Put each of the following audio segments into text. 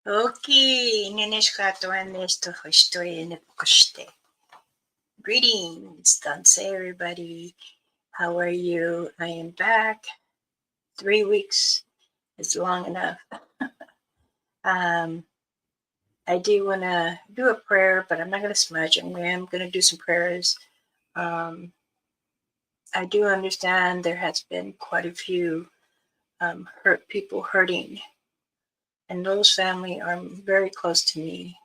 Okay, Ninishkatuan esto estoy en Epokoshte. Greetings, Tansi, everybody. How are you? I am back. 3 weeks is long enough. um, I do want to do a prayer, but I'm not going to smudge. I'm going to do some prayers. Um, I do understand there has been quite a few hurt people hurting, and those family are very close to me.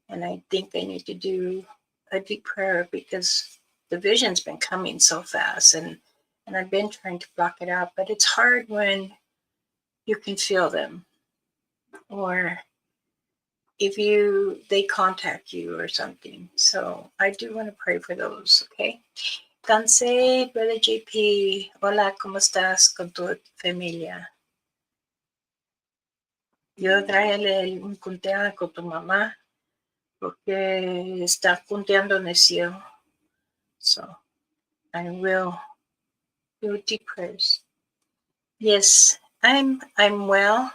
And I think they need to do a deep prayer because the vision's been coming so fast, and I've been trying to block it out, but it's hard when you can feel them, or if they contact you or something. So I do want to pray for those, okay? Tansi, Brother JP, hola, ¿cómo estás con tu familia? Yo tráele un cumpleaños con tu mamá porque está cumpliendo en el cielo. So I will do deep prayers. Yes, I'm well.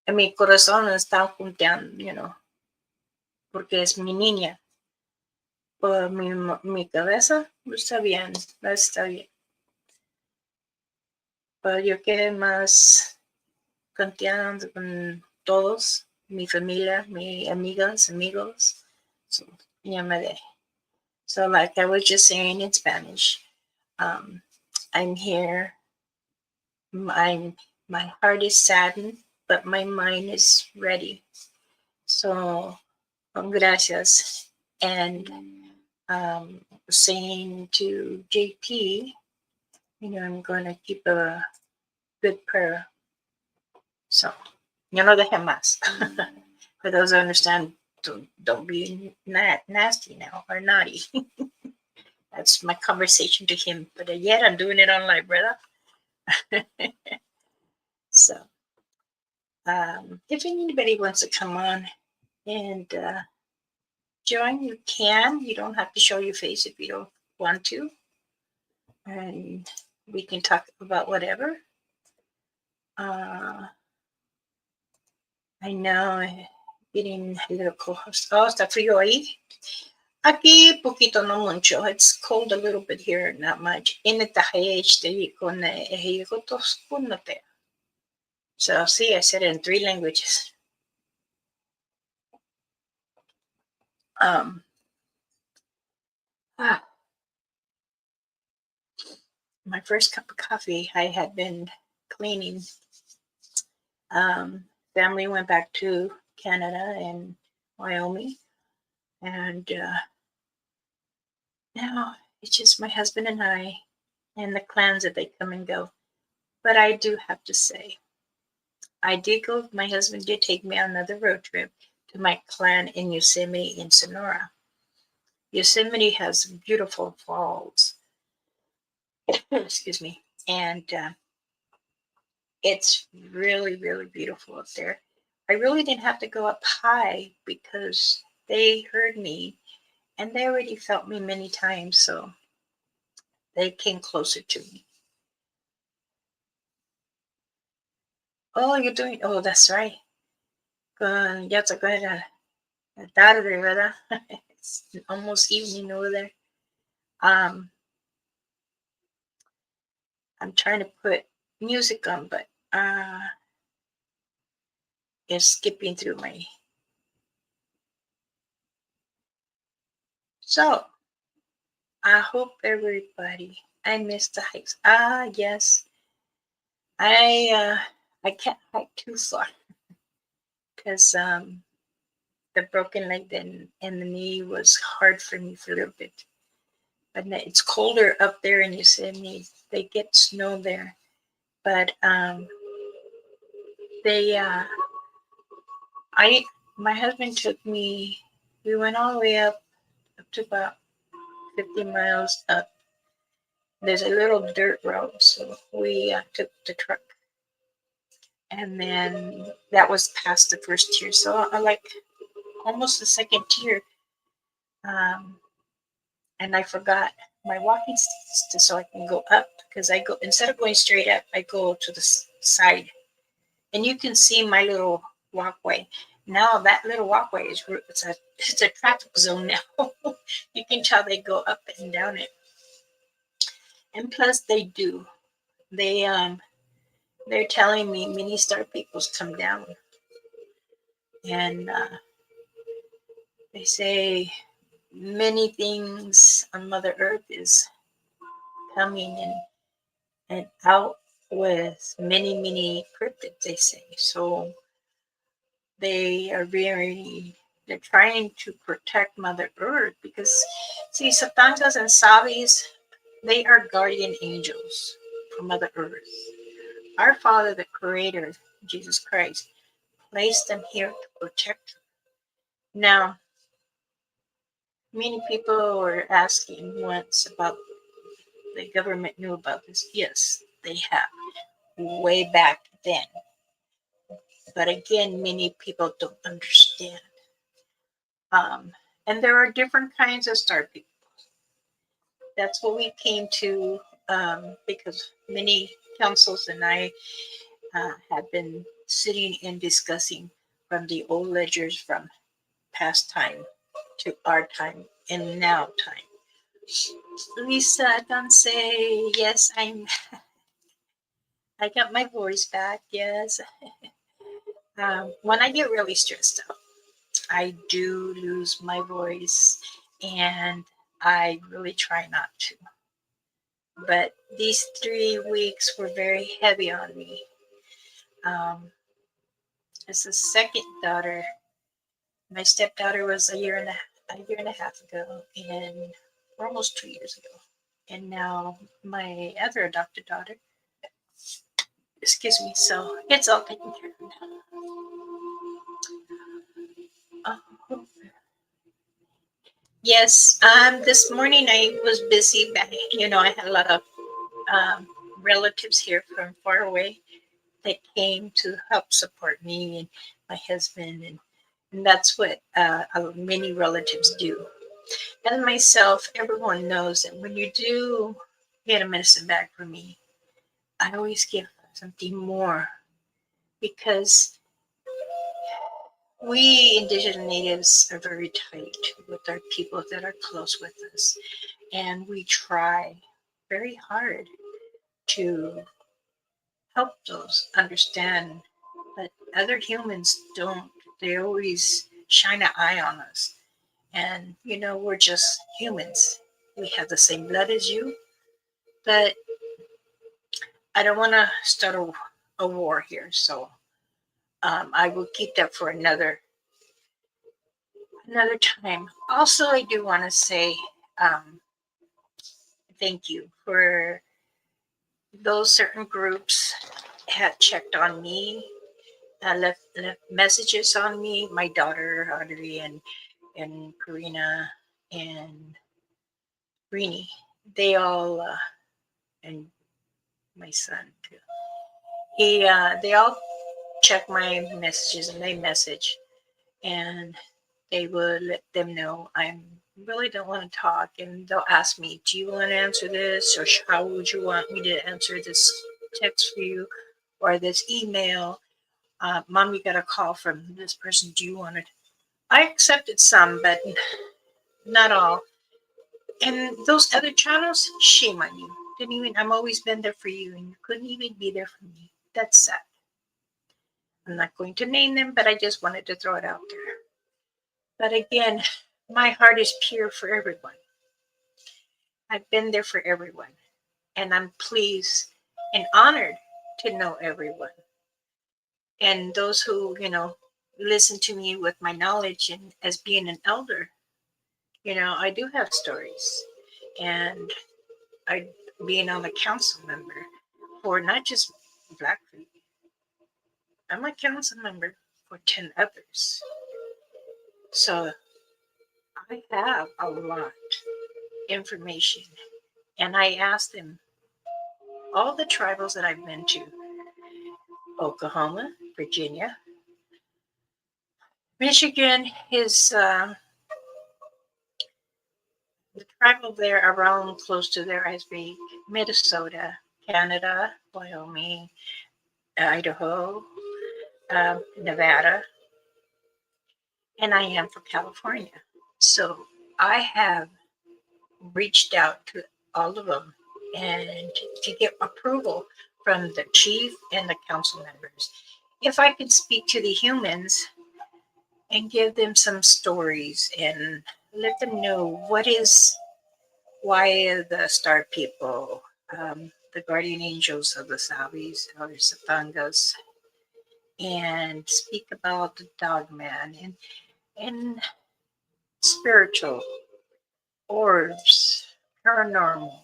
Mi corazón está cumpliendo, porque es mi niña. Por mi cabeza está bien, está bien. Pero yo quiero más confiando con todos, mi familia, mis amigas, amigos. So, so like I was just saying in Spanish, I'm here. My heart is saddened, but my mind is ready. So, gracias. And saying to JP, I'm going to keep a good prayer. So, deje más. For those who understand, don't be nasty now or naughty. That's my conversation to him. But yet I'm doing it online, brother. So, if anybody wants to come on and join, you can. You don't have to show your face if you don't want to. And we can talk about whatever. I know, getting a little cold. Oh, está frío ahí. Aquí poquito, no mucho. It's cold a little bit here, not much. So see, I said it in 3 languages. My first cup of coffee, I had been cleaning. Family went back to Canada and Wyoming, and now it's just my husband and I, and the clans that they come and go. But I do have to say, I did go. My husband did take me on another road trip to my clan in Yosemite in Sonora. Yosemite has beautiful falls. Excuse me, and it's really, really beautiful up there. I really didn't have to go up high because they heard me and they already felt me many times, so they came closer to me. Oh, you're doing, oh, that's right. Ya te acuerdas, tarde, ¿verdad? It's almost evening over there. I'm trying to put music on, but it's skipping through my. So, I hope everybody, I missed the hikes. Yes. I can't hike too far because the broken leg and the knee was hard for me for a little bit. But it's colder up there in Yosemite. They get snow there, but my husband took me. We went all the way up to about 50 miles up. There's a little dirt road, so we took the truck. And then that was past the first tier. So I like almost the second tier. and I forgot my walking sticks so I can go up, because I go, instead of going straight up, I go to the side, and you can see my little walkway. Now that little walkway is, it's a traffic zone now. You can tell they go up and down it, and plus they do. They're telling me many star peoples come down, and they say many things on Mother Earth is coming and out with many cryptids, they say. So they are they're trying to protect Mother Earth, because see, Satangas and Sabis, they are guardian angels for Mother Earth. Our Father, the Creator, Jesus Christ, placed them here to protect her. Now, many people were asking once about the government knew about this. Yes, they have, way back then. But again, many people don't understand. And there are different kinds of star people. That's what we came to, because many councils and I have been sitting and discussing from the old ledgers from past time to our time and now time. Lisa, don't say yes. I got my voice back. Yes. When I get really stressed out, I do lose my voice, and I really try not to. But these 3 weeks were very heavy on me. As a second daughter, my stepdaughter was a year and a half ago, and almost 2 years ago, and now my other adopted daughter. Excuse me. So it's all taken care of now. Yes. This morning I was busy. I had a lot of um, relatives here from far away that came to help support me and my husband, and that's what many relatives do. And myself, everyone knows that when you do get a medicine bag for me, I always give something more, because we indigenous natives are very tight with our people that are close with us, and we try very hard to help those understand, but other humans don't. They always shine an eye on us, and we're just humans. We have the same blood as you, but I don't want to start a war here, so I will keep that for another time. Also, I do want to say thank you for those certain groups had checked on me, left messages on me. My daughter Audrey and Karina and Rini, they all and my son too. They all check my messages, and they message, and they would let them know I really don't want to talk, and they'll ask me, do you want to answer this, or how would you want me to answer this text for you, or this email? Mom, you got a call from this person, do you want it? I accepted some, but not all. And those other channels, shame on you. Didn't even, I'm always been there for you, and you couldn't even be there for me. That's sad. I'm not going to name them, but I just wanted to throw it out there. But again, my heart is pure for everyone. I've been there for everyone, and I'm pleased and honored to know everyone. And those who, listen to me with my knowledge, and as being an elder, I do have stories. And I, being on the council member for not just Blackfeet, I'm a council member for 10 others. So I have a lot information. And I asked them, all the tribals that I've been to, Oklahoma, Virginia, Michigan is the tribal there around close to there has been Minnesota, Canada, Wyoming, Idaho, Nevada, and I am from California. So I have reached out to all of them and to get approval from the chief and the council members. If I could speak to the humans and give them some stories and let them know why the star people, the guardian angels of the Savis or Satangas, and speak about the dog man and spiritual orbs, paranormal.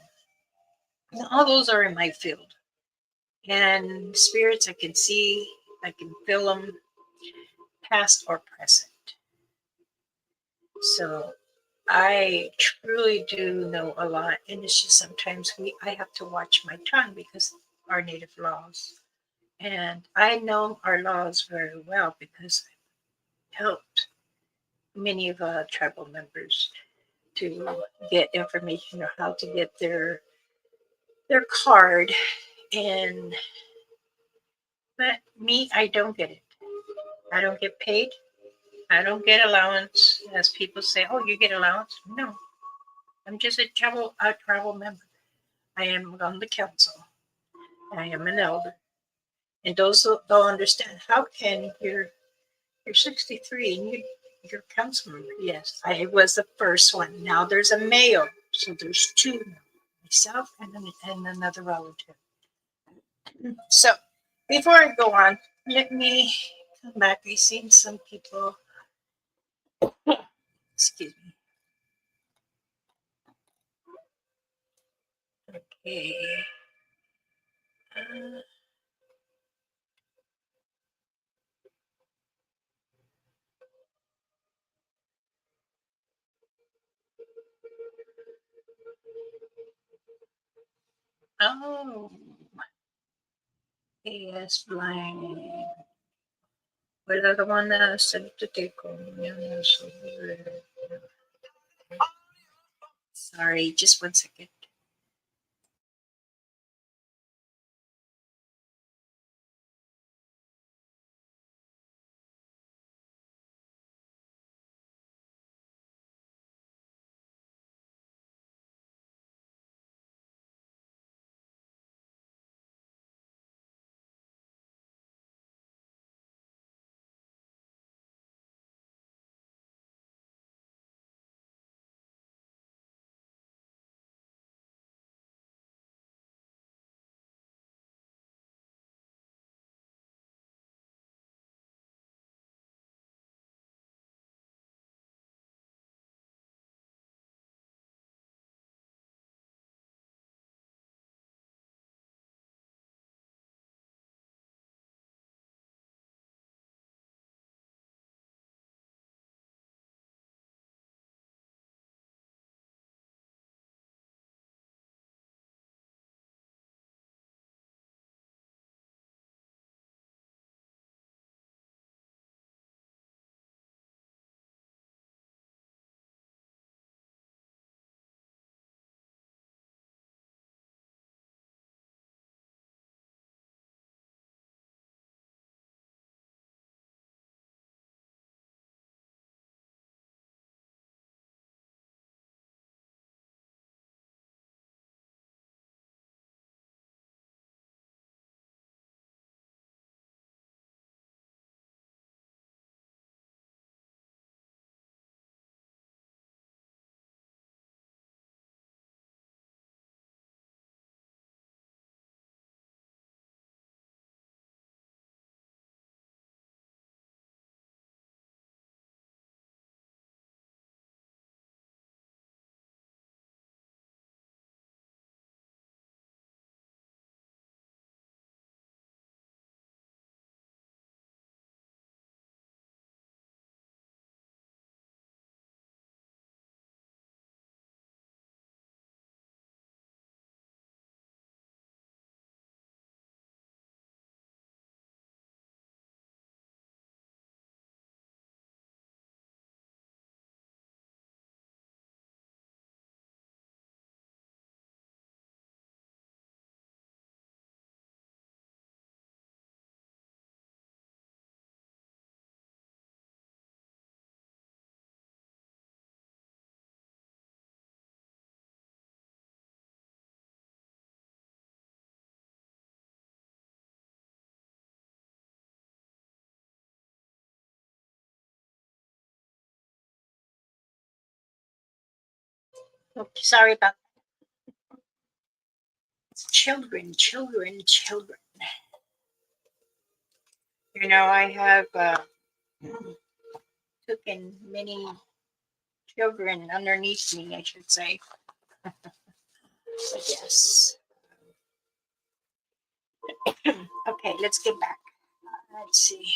All those are in my field. And spirits I can see, I can feel them, past or present. So I truly do know a lot, and it's just sometimes I have to watch my tongue because our native laws. And I know our laws very well because I helped many of our tribal members to get information on how to get their card. And but me, I don't get it. I don't get paid. I don't get allowance, as people say. Oh, you get allowance? No, I'm just a tribal member. I am on the council. I am an elder. And those who don't understand, how can you're 63 and you're a council member? Yes, I was the first one. Now there's a male, so there's two now. Myself and another relative. So before I go on, let me come back. I've seen some people. Excuse me. Okay. Uh, oh, yes, blind. Wala naman na sa ko. Sorry, just 1 second. Okay, sorry about children, children, children. You know, I have taken many children underneath me, I should say. But yes. Okay, let's get back. Let's see.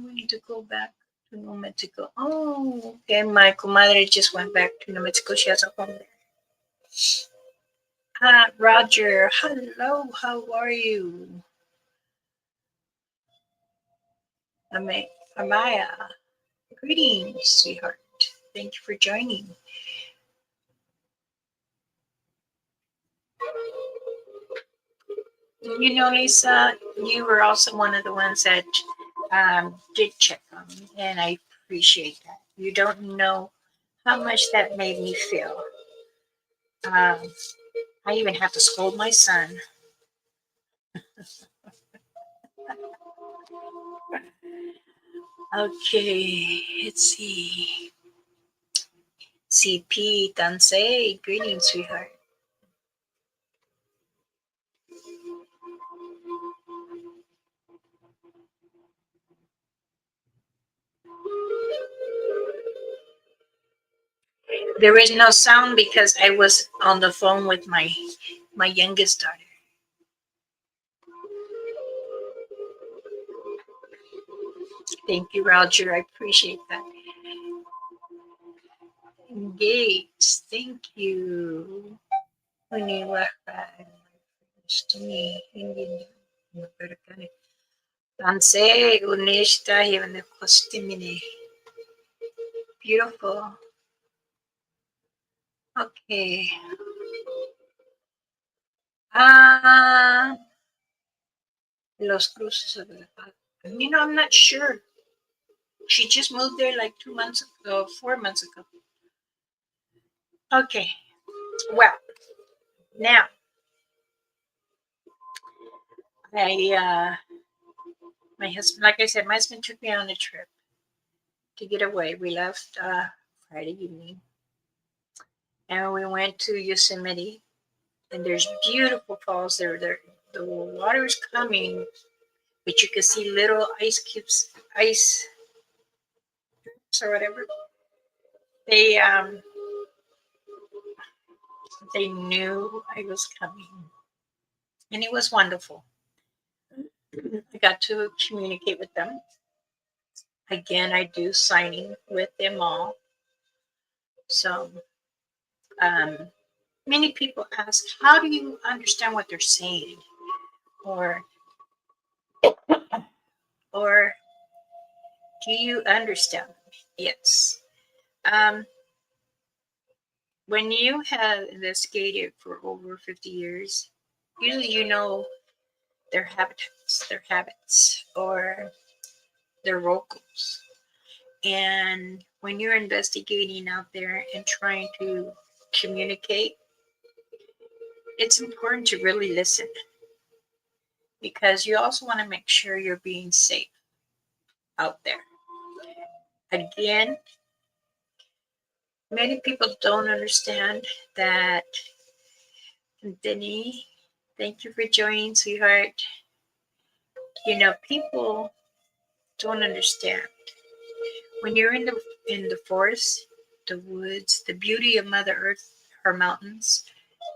We need to go back to New Mexico. Oh, okay. My comadre just went back to New Mexico. She has a home there. Roger, hello. How are you? Amaya, greetings, sweetheart. Thank you for joining. You know, Lisa, you were also one of the ones that did check on me, and I appreciate that. You don't know how much that made me feel. Um, I even have to scold my son. Okay, let's see. CP, Tansi, greetings, sweetheart. There is no sound because I was on the phone with my youngest daughter. Thank you, Roger. I appreciate that. Gates, thank you. Tanse, Unishta, even the Kostimini. Beautiful. Okay. Los Cruces of the Paz. You know, I'm not sure. She just moved there like 2 months ago, 4 months ago. Okay. Well, now my husband, like I said, my husband took me on a trip to get away. We left Friday evening, and we went to Yosemite, and there's beautiful falls there. The water is coming, but you can see little ice cubes, ice or whatever. They um they knew I was coming, and it was wonderful. I got to communicate with them. Again, I do signing with them all. So um, many people ask, how do you understand what they're saying? Or or do you understand? Yes. Um, when you have investigated for over 50 years, usually you know their habits, or their vocals. And when you're investigating out there and trying to communicate, it's important to really listen, because you also want to make sure you're being safe out there. Again, many people don't understand that. Denny, thank you for joining, sweetheart. You know, people don't understand. When you're in the forest, the woods, the beauty of Mother Earth, her mountains,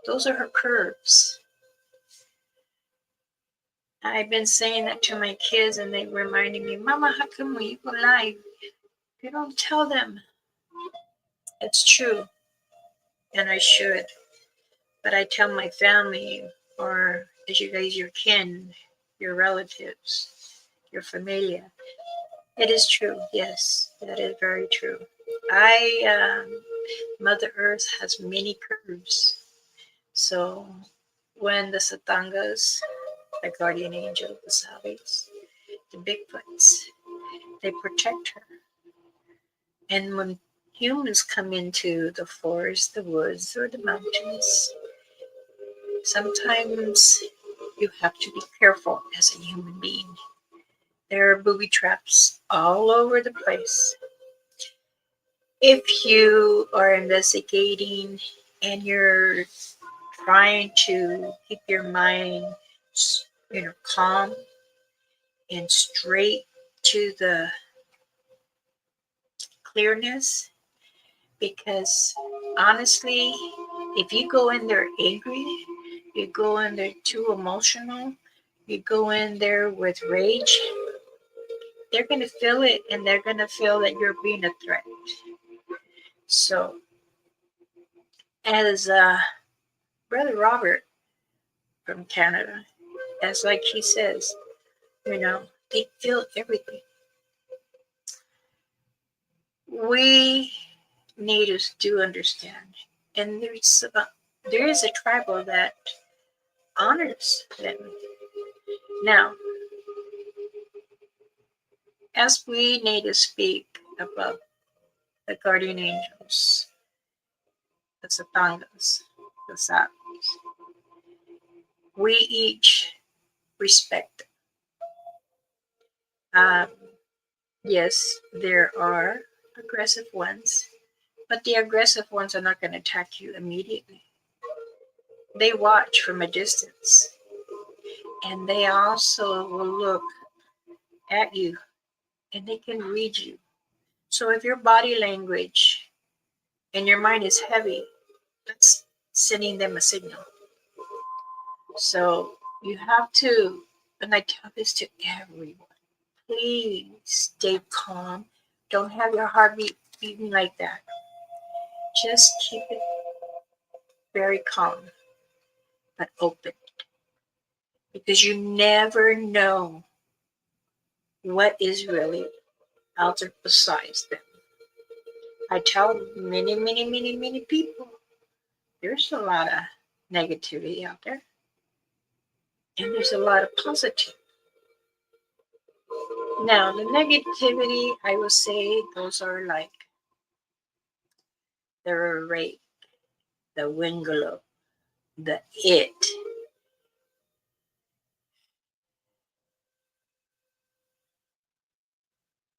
those are her curves. I've been saying that to my kids, and they reminded me, Mama, how come when you go live, you don't tell them? It's true, and I should. But I tell my family, or as you guys, your kin, your relatives, your familia. It is true. Yes, that is very true. Mother Earth has many curves. So when the Satangas, the guardian angel, the Savis, the Bigfoots, they protect her. And when humans come into the forest, the woods, or the mountains, sometimes you have to be careful as a human being. There are booby traps all over the place. If you are investigating and you're trying to keep your mind, calm and straight to the clearness, because honestly, if you go in there angry, you go in there too emotional, you go in there with rage, they're going to feel it and they're going to feel that you're being a threat. So, as Brother Robert from Canada, as like he says, they feel everything. We natives do understand, and there is a tribal that honors them. Now, as we natives speak about the guardian angels, the Satangas, the Satis, we each respect them. Yes, there are aggressive ones, but the aggressive ones are not going to attack you immediately. They watch from a distance, and they also will look at you and they can read you. So if your body language and your mind is heavy, that's sending them a signal. So you have to, and I tell this to everyone, please stay calm. Don't have your heartbeat beating like that. Just keep it very calm but open, because you never know what is really out there besides them. I tell many, many, many, many people there's a lot of negativity out there, and there's a lot of positive. Now, the negativity, I will say, those are like the rake, the wingalo, the it.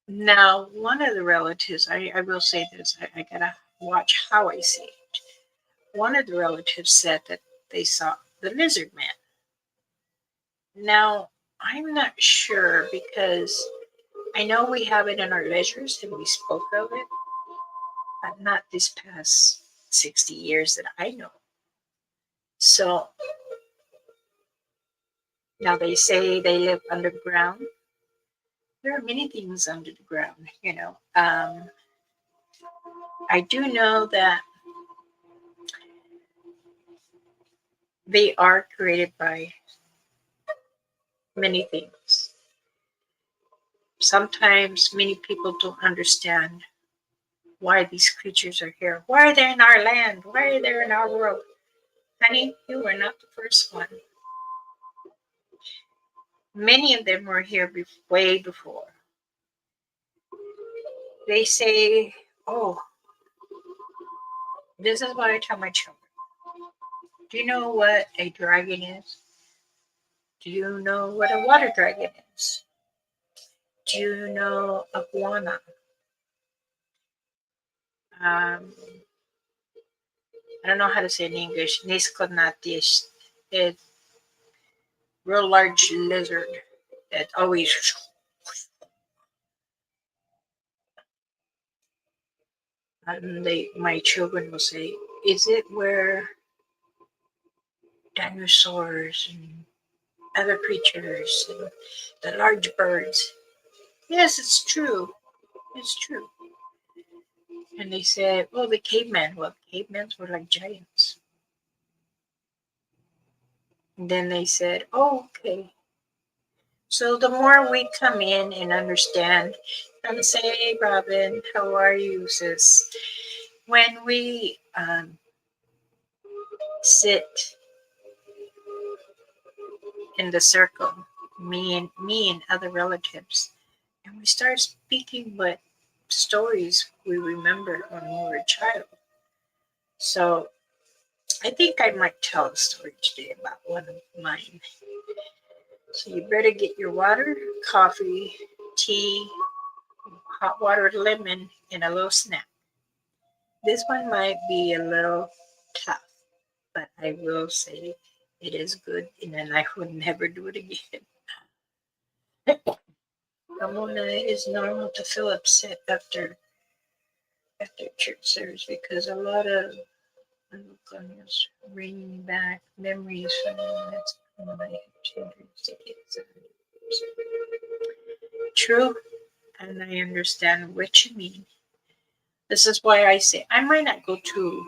Now, one of the relatives, I will say this, I gotta watch how I say it. One of the relatives said that they saw the lizard man. Now, I'm not sure because I know we have it in our ledgers and we spoke of it, but not this past 60 years that I know. So now they say they live underground. There are many things under the ground. I do know that they are created by many things. Sometimes many people don't understand why these creatures are here. Why are they in our land? Why are they in our world? Honey, you were not the first one. Many of them were here way before. They say, oh, this is what I tell my children. Do you know what a dragon is? Do you know what a water dragon is? Do you know iguana? Um, I don't know how to say it in English. Nisconatis. It's real large lizard that always. And my children will say, "Is it where dinosaurs and other creatures and the large birds?" Yes, it's true. It's true. And they said, "Well, the cavemen. Well, cavemen were like giants." And then they said, "Oh, okay." So the more we come in and understand, and say, Robin, how are you, sis? When we sit in the circle, me and other relatives, and we start speaking what stories we remember when we were a child. So I think I might tell a story today about one of mine. So you better get your water, coffee, tea, hot water, lemon, and a little snack. This one might be a little tough, but I will say it is good, and then I would never do it again. Ramona, is normal to feel upset after church service because a lot of bringing back memories from moments when I had children to kids. True, and I understand what you mean. This is why I say I might not go to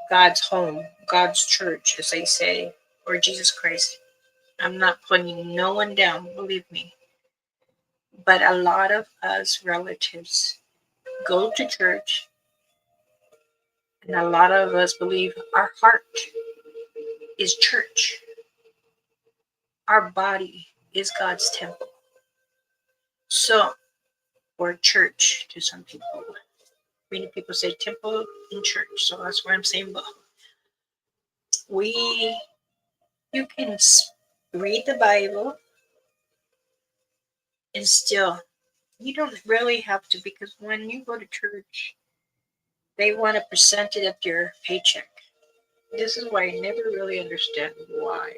God's home, God's church, as they say, or Jesus Christ. I'm not putting no one down, believe me. But a lot of us relatives go to church, and a lot of us believe our heart is church. Our body is God's temple. So, or church to some people. Many people say temple and church, so that's why I'm saying both. You can read the Bible and still, you don't really have to, because when you go to church, they want a percentage of your paycheck. This is why I never really understand why.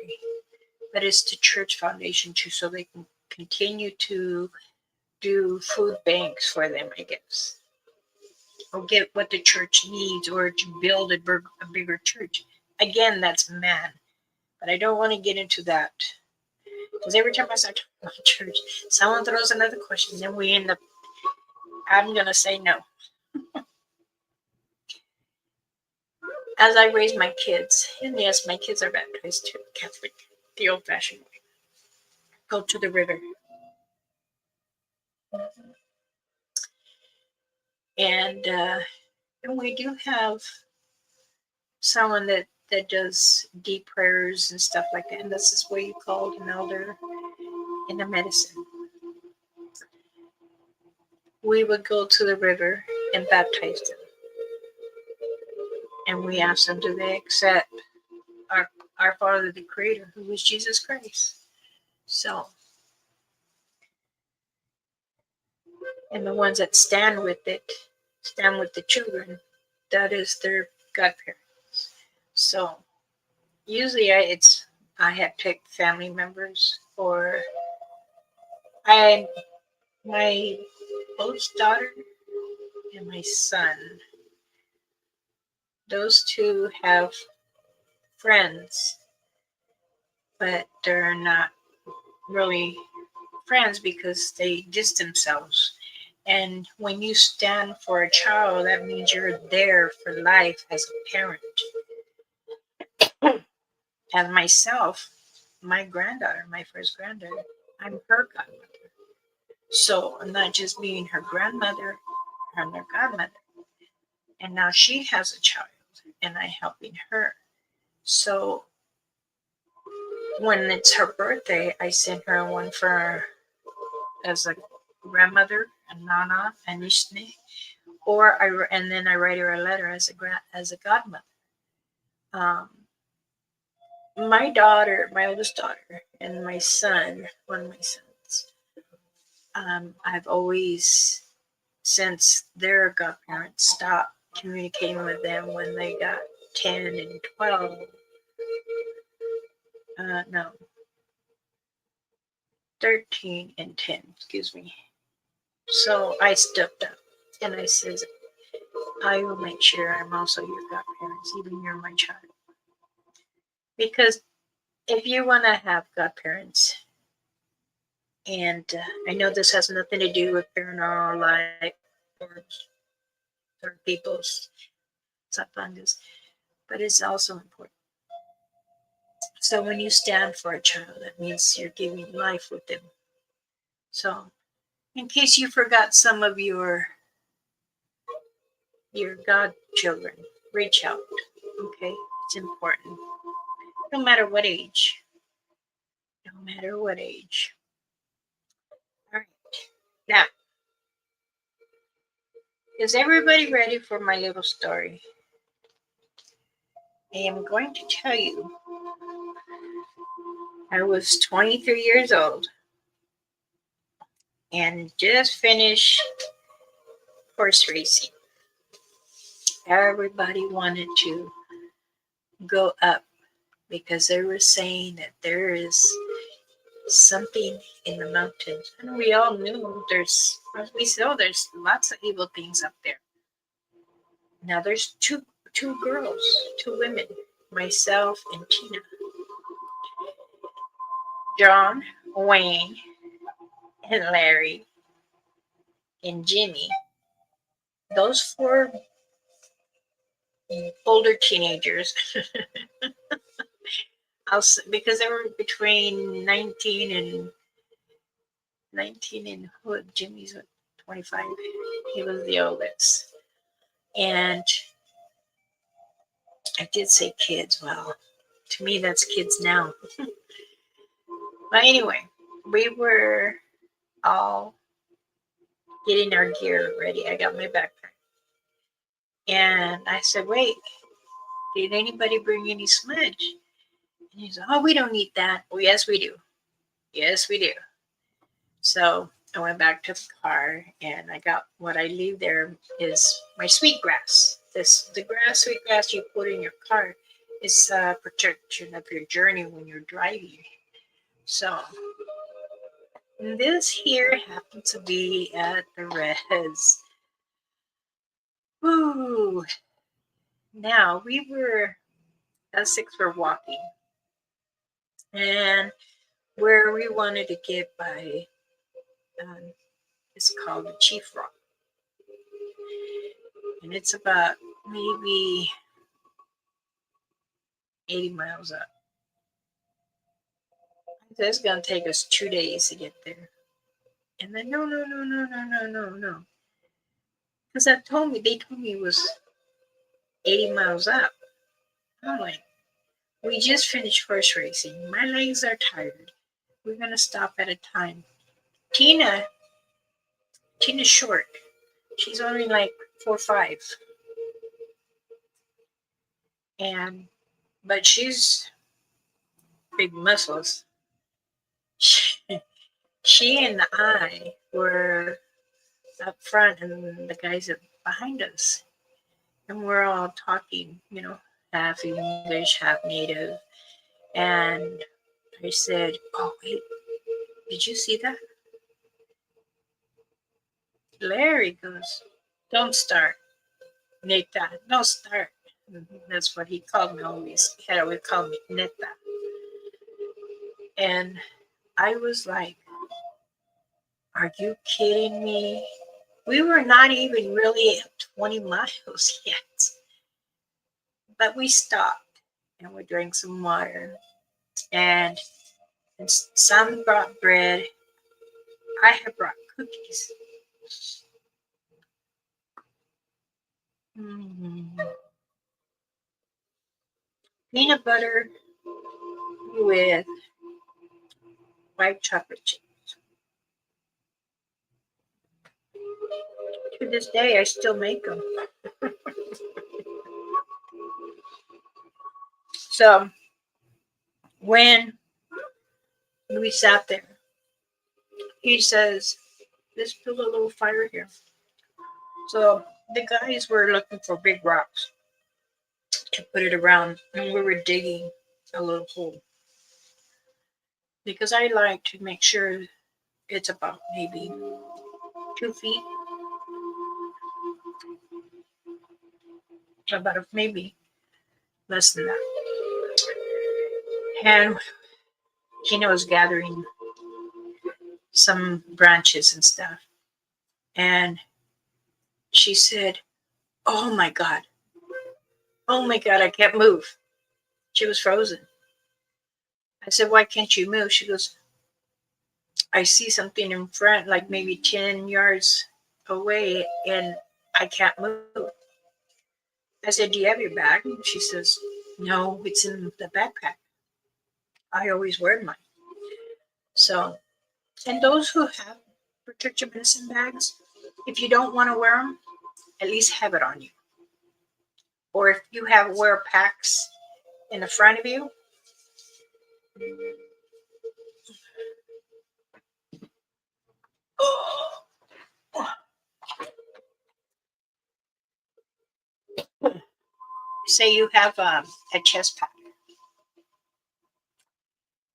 But it's the church foundation too, so they can continue to do food banks for them, I guess, or get what the church needs, or to build a bigger church. Again, that's man, but I don't want to get into that because every time I start talking about church, someone throws another question, and then we end up. I'm gonna say no. As I raise my kids, and yes, my kids are baptized too, Catholic, the old-fashioned way. Go to the river, and we do have someone that does deep prayers and stuff like that, and this is what you call an elder in the medicine. We would go to the river and baptize them, and we ask them, do they accept our our Father, the Creator, who is Jesus Christ? So, and the ones that stand with the children, that is their godparents. So usually I have picked family members, or I my oldest daughter and my son. Those two have friends, but they're not really friends because they distance themselves. And when you stand for a child, that means you're there for life as a parent. As myself, my granddaughter, my first granddaughter, I'm her godmother. So I'm not just being her grandmother, I'm her godmother. And now she has a child, and I'm helping her. So when it's her birthday, I send her one for as a grandmother, a nana, a nishne, and then I write her a letter as a godmother. Um, my daughter, my oldest daughter, and my son, one of my sons, I've always, since their godparents stopped communicating with them when they got 10 and 12, no, 13 and 10, excuse me. So I stepped up and I said, I will make sure I'm also your godparents, even you're my child. Because if you want to have godparents, and I know this has nothing to do with paranormal life or people's sapangas, but it's also important. So when you stand for a child, that means you're giving life with them. So in case you forgot some of your godchildren, reach out. Okay, it's important. No matter what age. No matter what age. All right. Now, is everybody ready for my little story? I am going to tell you. I was 23 years old and just finished horse racing everybody wanted to go up because they were saying that there is something in the mountains. And we all knew as we saw, there's lots of evil things up there. Now there's two girls, two women, myself and Tina. John, Wayne, and Larry, and Jimmy. Those four older teenagers, because they were between 19 and what? Jimmy's what, 25. He was the oldest. And I did say kids. Well, to me, that's kids now. But anyway, we were all getting our gear ready. I got my backpack. And I said, wait, did anybody bring any smudge? And he said, oh, we don't need that. Oh, yes, we do. Yes, we do. So I went back to the car and I got what I leave there is my sweetgrass. The sweetgrass you put in your car is protection of your journey when you're driving. So this here happened to be at the res. Ooh. Now us six were walking, and where we wanted to get by is called the Chief Rock, and it's about maybe 80 miles up. So it's gonna take us 2 days to get there. And then no, because they told me it was 80 miles up. I'm like, we just finished horse racing. My legs are tired. We're gonna stop at a time. Tina's short. She's only like 4'5", but she's big muscles. She and I were up front, and the guys are behind us, and we're all talking, half English, half native. And I said, "Oh wait, did you see that?" Larry goes, "Don't start, Neta. Don't start." That's what he called me always. He always called me Neta. And I was like, are you kidding me? We were not even really at 20 miles yet. But we stopped and we drank some water. And some brought bread. I had brought cookies. Peanut butter with white chocolate chip. To this day, I still make them. So when we sat there, he says, let's build a little fire here. So the guys were looking for big rocks to put it around, and we were digging a little hole. Because I like to make sure it's about maybe 2 feet, about maybe less than that. And Gina was gathering some branches and stuff. And she said, oh my God, I can't move. She was frozen. I said, why can't you move? She goes, I see something in front, like maybe 10 yards away, and I can't move. I said, do you have your bag? She says, no, it's in the backpack. I always wear mine. So, and those who have protective medicine bags, if you don't want to wear them, at least have it on you. Or if you have wear packs in the front of you, say you have a chest pack,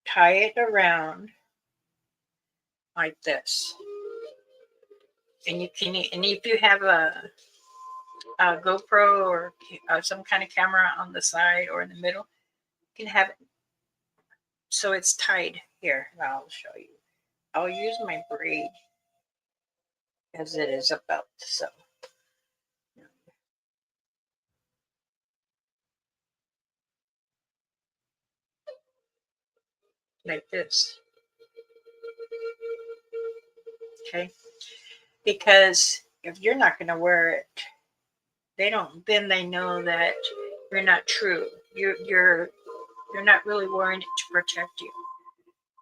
tie it around like this, and you can, and if you have a GoPro or some kind of camera on the side or in the middle, you can have it so it's tied here. I'll show you. I'll use my braid as it is a belt, so like this, okay? Because if you're not going to wear it, they don't. Then they know that you're not true. You're not really wearing it to protect you.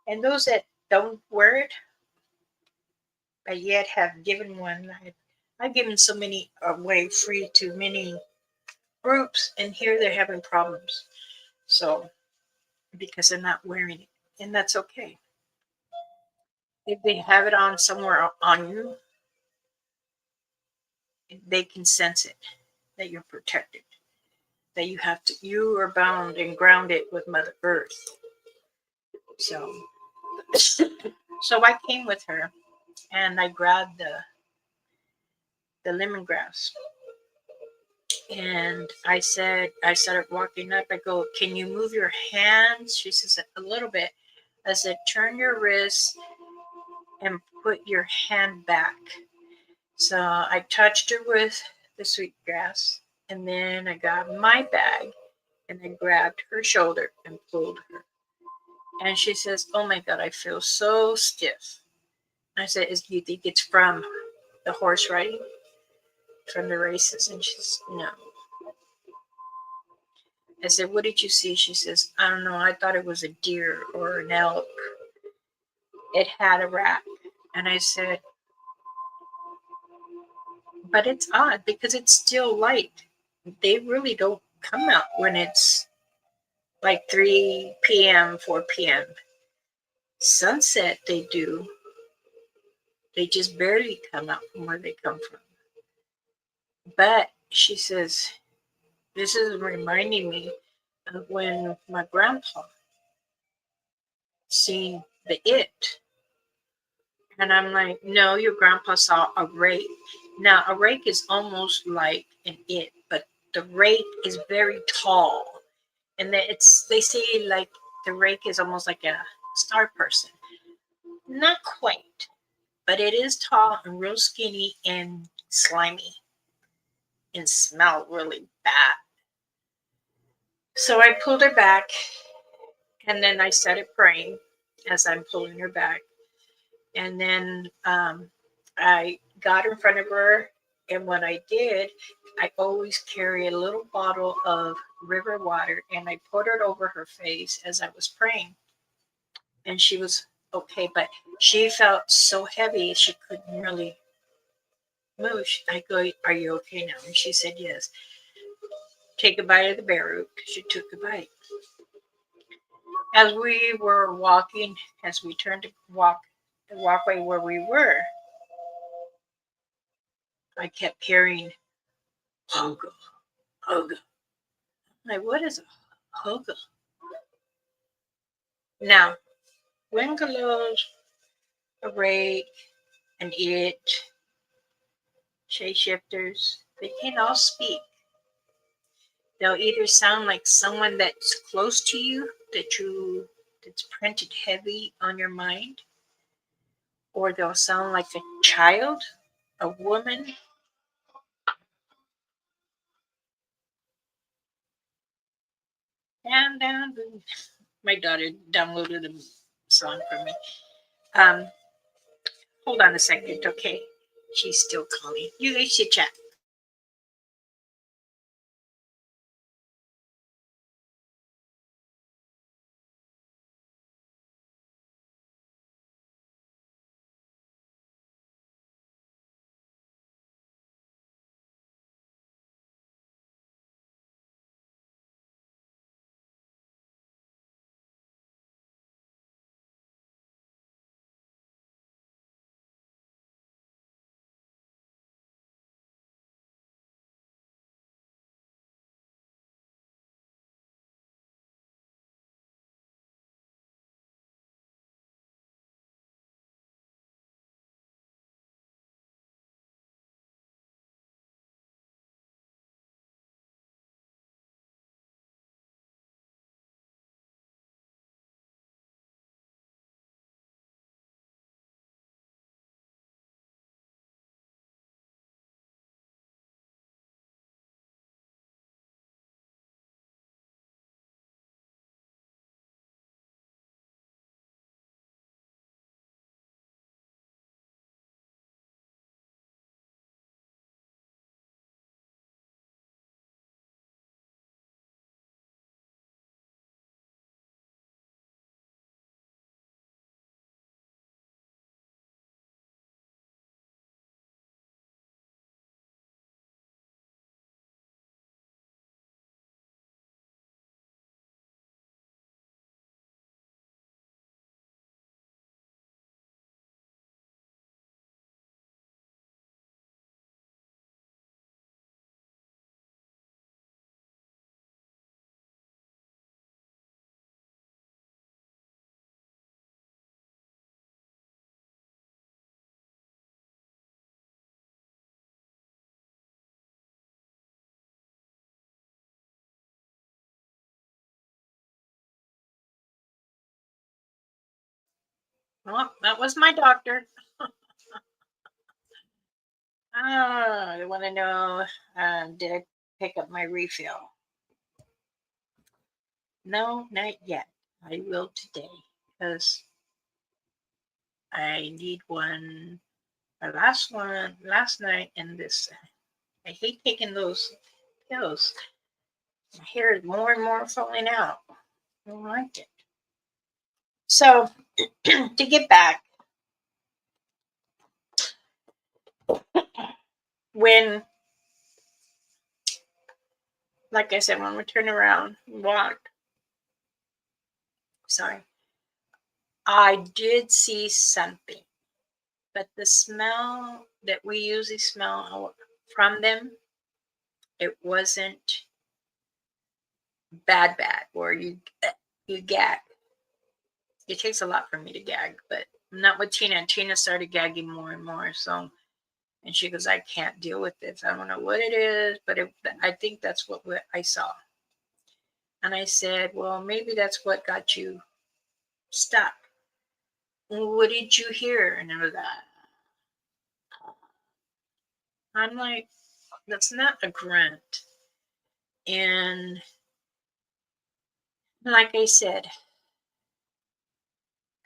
And those that don't wear it, but yet have given one, I've given so many away free to many groups, and here they're having problems. So because they're not wearing it, and that's okay. If they have it on somewhere on you, they can sense it that you're protected. That you are bound and grounded with Mother Earth. So, so I came with her, and I grabbed the lemongrass, and I started walking up. I go, "Can you move your hands?" She says, "A little bit." I said, "Turn your wrist and put your hand back." So I touched her with the sweetgrass, and then I got my bag and I grabbed her shoulder and pulled her. And she says, "Oh my God, I feel so stiff." I said, "Do you think it's from the horse riding, from the races?" And she says, "No." I said, "What did you see?" She says, "I don't know. I thought it was a deer or an elk. It had a rack." And I said, "But it's odd because it's still light. They really don't come out when it's like 3 p.m., 4 p.m. Sunset, they do. They just barely come out from where they come from." But she says, "This is reminding me of when my grandpa seen the it." And I'm like, "No, your grandpa saw a rake." Now, a rake is almost like an it, but the rake is very tall. And they say like the rake is almost like a star person. Not quite, but it is tall and real skinny and slimy and smell really bad. So I pulled her back, and then I started praying as I'm pulling her back. And then I got in front of her, and what I did, I always carry a little bottle of river water, and I poured it over her face as I was praying. And she was okay, but she felt so heavy she couldn't really move. I go, "Are you okay now?" And she said, "Yes." "Take a bite of the bear root." She took a bite. As we were walking, as we turned to walk the walkway where we were, I kept hearing "Hoga, Hoga." I'm like, what is a Hoga? Now, Wingalow's, a rake, an it, shapeshifters, they can all speak. They'll either sound like someone that's close to you, that's printed heavy on your mind, or they'll sound like a child, a woman. Down, down, down. My daughter downloaded a song for me. Um, Hold on a second, okay? She's still calling. You guys should chat. Oh, that was my doctor. Oh, I want to know, did I pick up my refill? No, not yet. I will today because I need one. The last one last night and this. I hate taking those pills. My hair is more and more falling out. I don't like it. So to get back, when, like I said, when we turn around and walk, sorry, I did see something, but the smell that we usually smell from them, it wasn't bad, or you gag. It takes a lot for me to gag, but not with Tina. Tina started gagging more and more, so. And she goes, I can't deal with this. I don't know what it is, but I think that's what I saw. And I said, well, maybe that's what got you stuck. What did you hear? And I was like, I'm like, that's not a grunt. And like I said,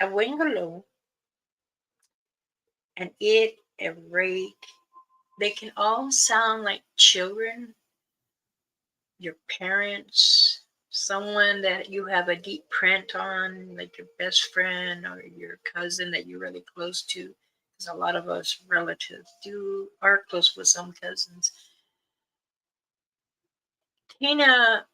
a wingaloo and a rake, they can all sound like children, your parents, someone that you have a deep print on, like your best friend or your cousin that you're really close to. Because a lot of us relatives are close with some cousins. Tina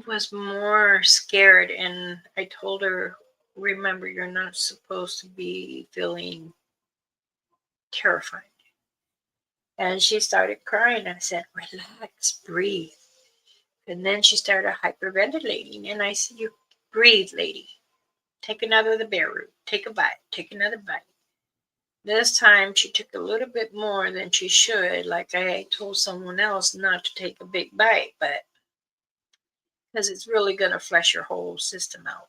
was more scared, and I told her, remember, you're not supposed to be feeling terrified. And she started crying. I said, relax, breathe. And then she started hyperventilating. And I said, you breathe, lady. Take another of the bear root. Take a bite. Take another bite. This time she took a little bit more than she should. Like I told someone else not to take a big bite, but because it's really going to flush your whole system out.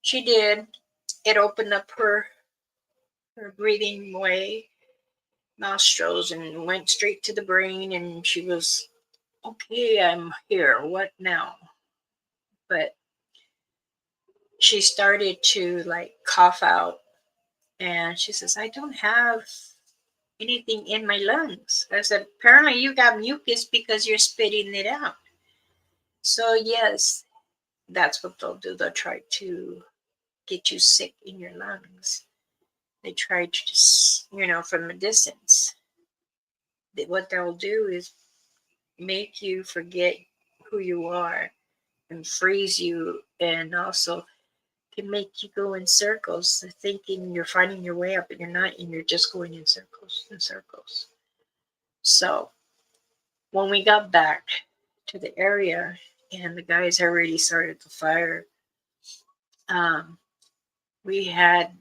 She did. It opened up her breathing way, nostrils, and went straight to the brain. And she was, okay, I'm here. What now? But she started to like cough out. And she says, I don't have anything in my lungs. I said, apparently you got mucus because you're spitting it out. So, yes, that's what they'll do. They'll try to get you sick in your lungs. They try to just, from a distance. What they'll do is make you forget who you are and freeze you, and also can make you go in circles, thinking you're finding your way up, but you're not, and you're just going in circles and circles. So when we got back to the area and the guys already started the fire, um, we had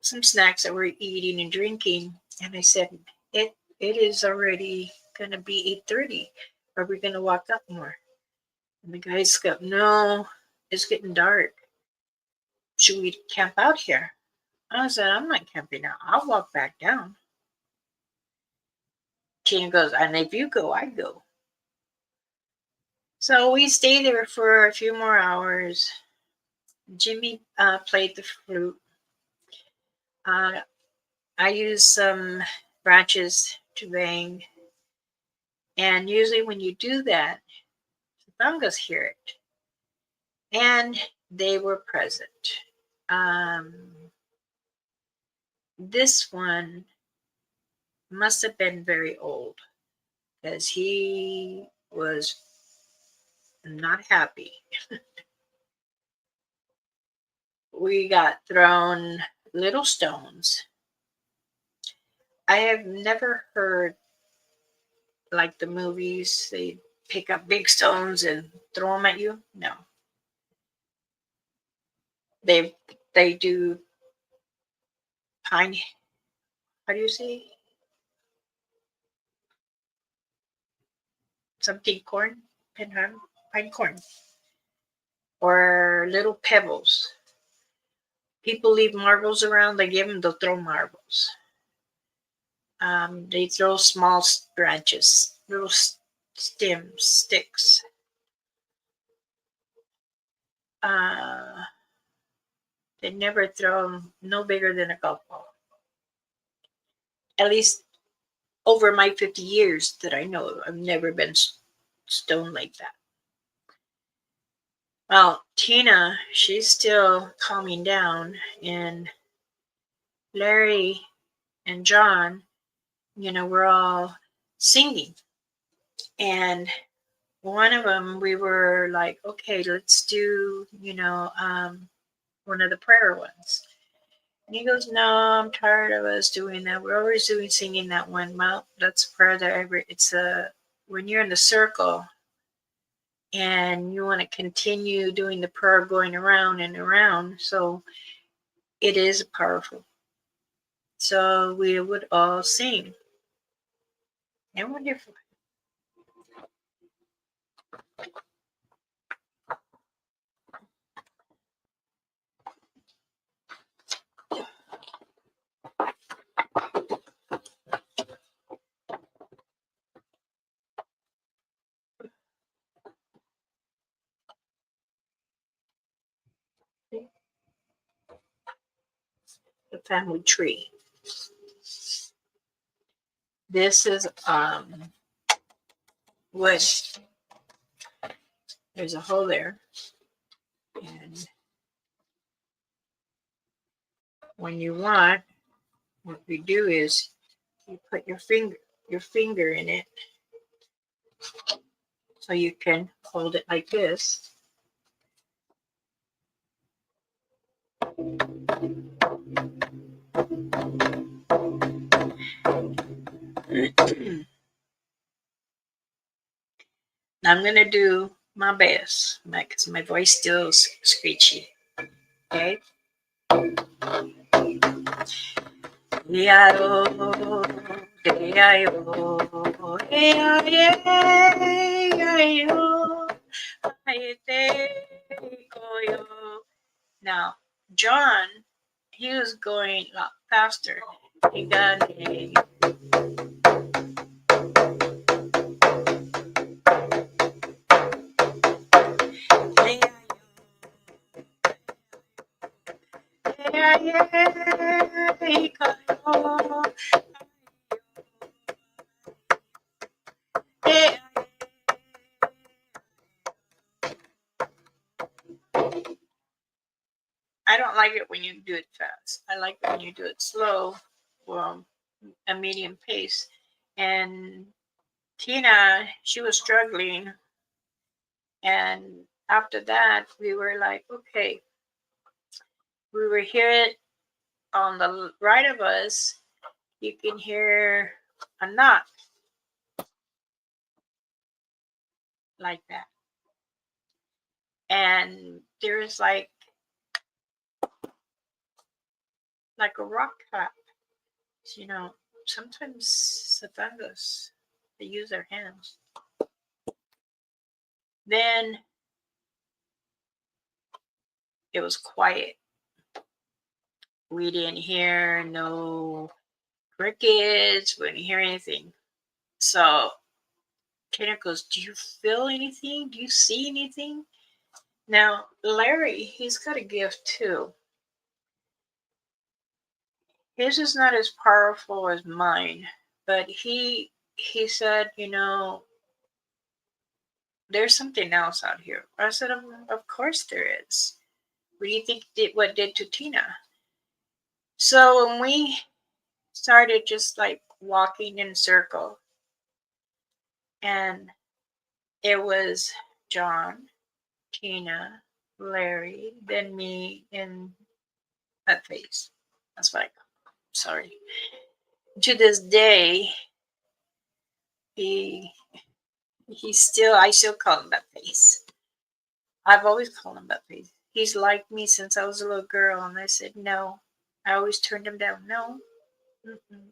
some snacks that we're eating and drinking, and I said, it is already gonna be 8:30. Are we gonna walk up more? And the guys go, no, it's getting dark. Should we camp out here? I said, I'm not camping out. I'll walk back down. Tina goes, and if you go, I go. So we stayed there for a few more hours. Jimmy played the flute. Uh, I use some branches to bang. And usually when you do that, the thungas hear it. And they were present. This one must have been very old because he was not happy. We got thrown little stones. I have never heard like the movies, they pick up big stones and throw them at you. No. They do pine, how do you say, something corn, pine corn, or little pebbles. people leave marbles around, they give them, they'll throw marbles. They throw small branches, little stems, sticks. They never throw them no bigger than a golf ball. At least over my 50 years that I know of, I've never been stoned like that. Well, Tina, she's still calming down, and Larry and John, we're all singing. And one of them, we were like, okay, let's do, one of the prayer ones. And he goes, no, I'm tired of us doing that. We're always singing that one. Well, that's a prayer that when you're in the circle and you want to continue doing the prayer going around and around. So it is powerful. So we would all sing. And wonderful. The family tree. This is wood. There's a hole there. And when you want, what we do is you put your finger in it so you can hold it like this. Now I'm going to do my best because my voice still is screechy. Okay? Now, John, he was going a lot faster. He got a I don't like it when you do it fast. I like it when you do it slow, or a medium pace. And Tina, she was struggling. And after that, we were like, okay, we were here on the right of us. You can hear a knock like that. And there's like a rock clap. Sometimes satangas, they use their hands. Then it was quiet. We didn't hear no crickets. We didn't hear anything. So Tina goes, do you feel anything? Do you see anything? Now, Larry, he's got a gift too. His is not as powerful as mine, but he said, there's something else out here. I said, of course there is. What do you think what did to Tina? So when we started just like walking in a circle, and it was John, Tina, Larry, then me, and that face. That's what I call him. Sorry. To this day, I still call him that face. I've always called him that face. He's liked me since I was a little girl, and I said no. I always turned him down. No. Mm-mm.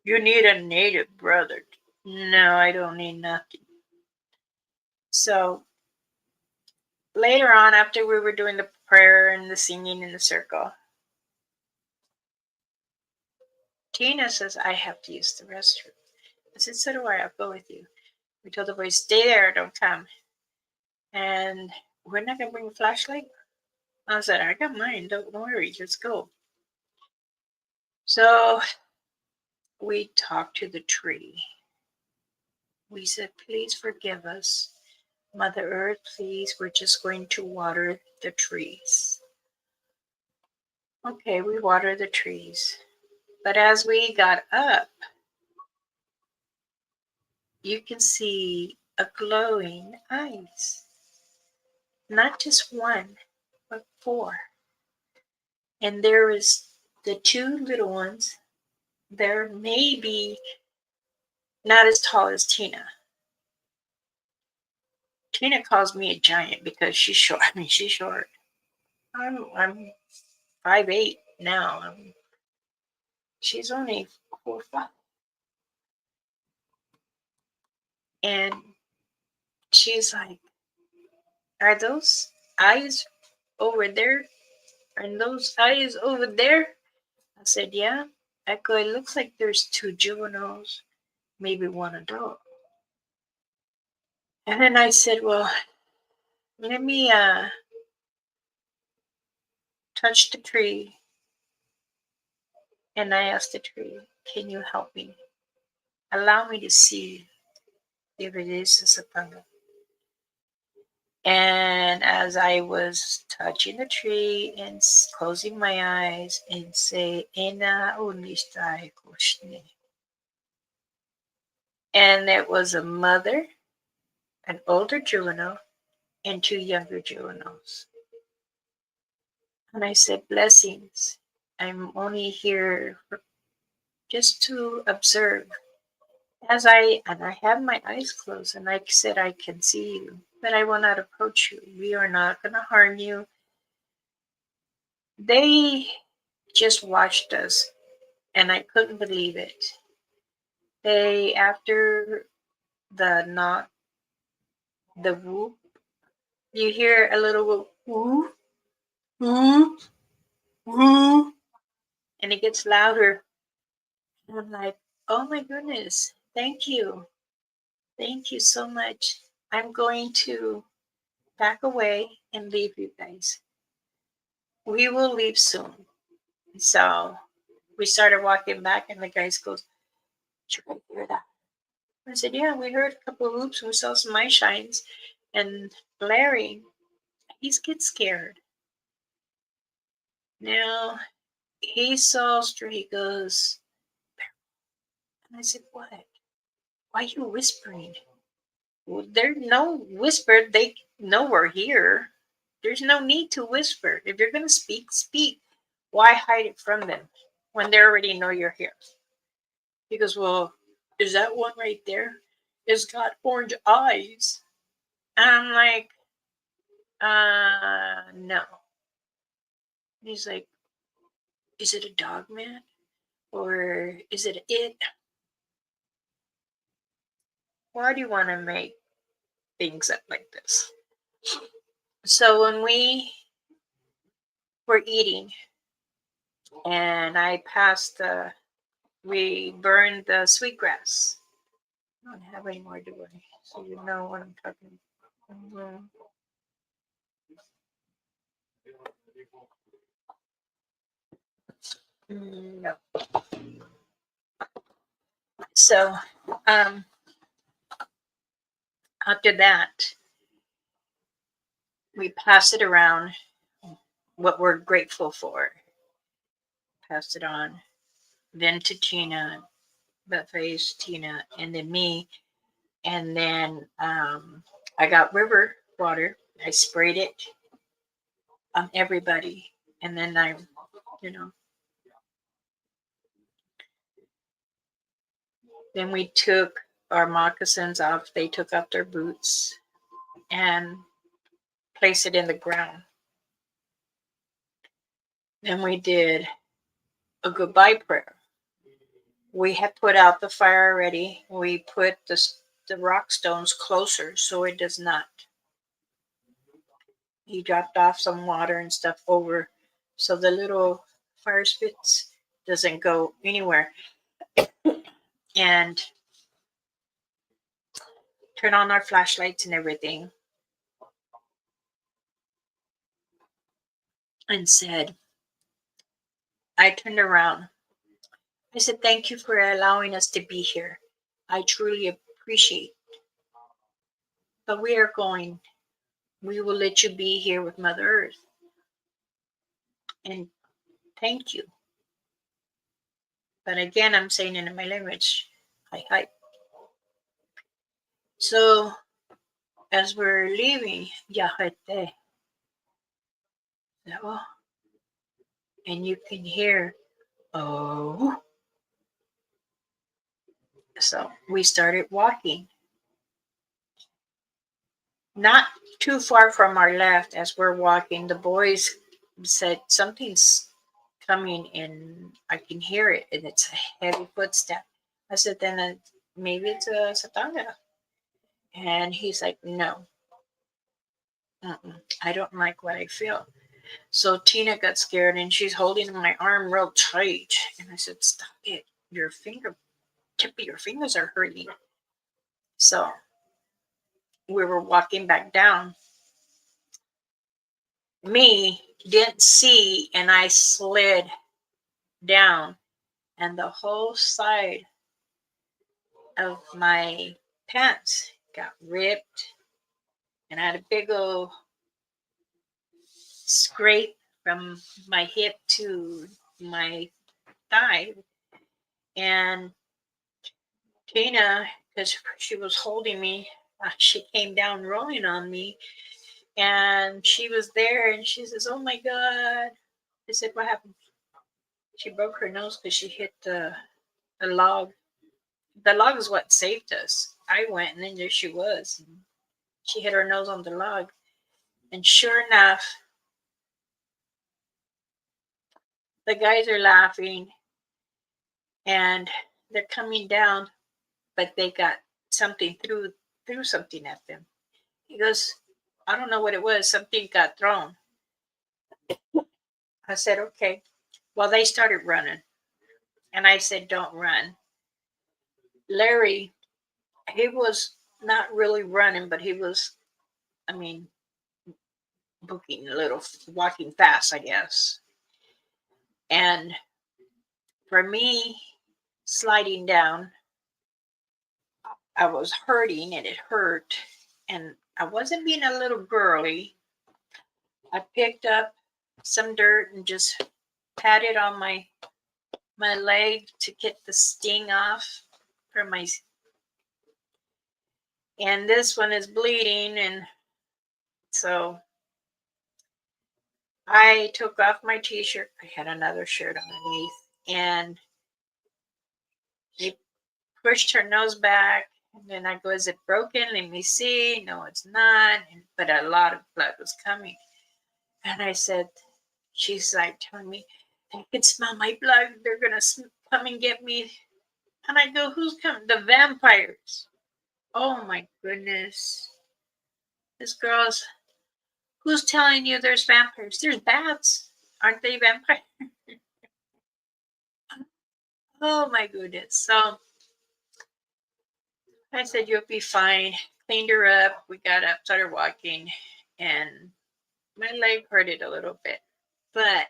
You need a native brother. No, I don't need nothing. So later on, after we were doing the prayer and the singing in the circle, Tina says, I have to use the restroom. I said, so do I. I'll go with you. We told the boys, stay there, don't come. And we're not going to bring a flashlight. I said, I got mine. Don't worry. Just go. So we talked to the tree. We said, please forgive us. Mother Earth, please, we're just going to water the trees. Okay, we water the trees. But as we got up, you can see a glowing eyes. Not just one, but 4. And there is the 2 little ones. They're maybe not as tall as Tina. Tina calls me a giant because she's short. I mean, she's short. I'm 5'8" now. She's only 4 or 5. And she's like, are those eyes over there? Are those eyes over there? I said, yeah. I go, it looks like there's 2 juveniles, maybe 1 adult. And then I said, well, let me touch the tree. And I asked the tree, can you help me? Allow me to see if it is a sapanga. And as I was touching the tree and closing my eyes and say, Ena unistai koshne. And it was a mother, an older juvenile, and 2 younger juveniles. And I said, blessings. I'm only here just to observe. And I have my eyes closed, and I said, I can see you, but I will not approach you. We are not going to harm you. They just watched us, and I couldn't believe it. They, after the knock, the whoop, you hear a little whoop, whoop, whoop, and it gets louder. And I'm like, oh my goodness, thank you. Thank you so much. I'm going to back away and leave you guys. We will leave soon. So we started walking back, and the guys goes, did you hear that? I said, yeah, we heard a couple of whoops and we saw some eye shines. And Larry, he gets scared. Now, he saw straight, he goes, and I said, what? Why are you whispering? Well, there's no whisper. They know we're here. There's no need to whisper. If you're going to speak, speak. Why hide it from them when they already know you're here? He goes, well, is that one right there? It's got orange eyes. And I'm like, no. And he's like, is it a dog man? Or is it it? Why do you want to make things up like this? So when we were eating, and I passed we burned the sweetgrass. I don't have any more, do I? So you know what I'm talking about. No. So after that, we pass it around what we're grateful for. Passed it on. Then to Tina, Buffet's Tina, and then me. And then I got river water. I sprayed it on everybody. And then then we took our moccasins off. They took off their boots and placed it in the ground. Then we did a goodbye prayer. We had put out the fire already. We put the rock stones closer so it does not he dropped off some water and stuff over so the little fire spits doesn't go anywhere. And turn on our flashlights and everything. And said, I turned around. I said, thank you for allowing us to be here. I truly appreciate. But we are going. We will let you be here with Mother Earth. And thank you. But again, I'm saying it in my language. Hi. So as we're leaving, Yahete, and you can hear, oh. So we started walking. Not too far from our left, as we're walking, the boys said, something's coming and I can hear it, and it's a heavy footstep. I said, then maybe it's a Satanga. And he's like, no, I don't like what I feel. So Tina got scared and she's holding my arm real tight. And I said, stop it. Your tip of your fingers are hurting. So we were walking back down. Me didn't see, and I slid down, and the whole side of my pants got ripped, and I had a big old scrape from my hip to my thigh. And Tina, because she was holding me, she came down rolling on me, and she was there, and she says, oh my God. I said, what happened? She broke her nose because she hit the log. The log is what saved us. I went, and then there she was. And she hit her nose on the log. And sure enough, the guys are laughing, and they're coming down, but they got something threw something at them. He goes, I don't know what it was. Something got thrown. I said, okay. Well, they started running. And I said, don't run. Larry, he was not really running, but he was, booking a little, walking fast, I guess. And for me, sliding down, I was hurting and it hurt. And I wasn't being a little girly. I picked up some dirt and just patted on my leg to get the sting off from my, and this one is bleeding. And so I took off my t-shirt. I had another shirt underneath, and she pushed her nose back. And then I go, is it broken? Let me see. No, it's not. But a lot of blood was coming. And I said, she's like telling me, they can smell my blood. They're going to come and get me. And I go, who's coming? The vampires. Oh my goodness. This girl's, who's telling you there's vampires? There's bats. Aren't they vampires? Oh my goodness. So I said, you'll be fine. Cleaned her up. We got up, started walking, and my leg hurted a little bit. But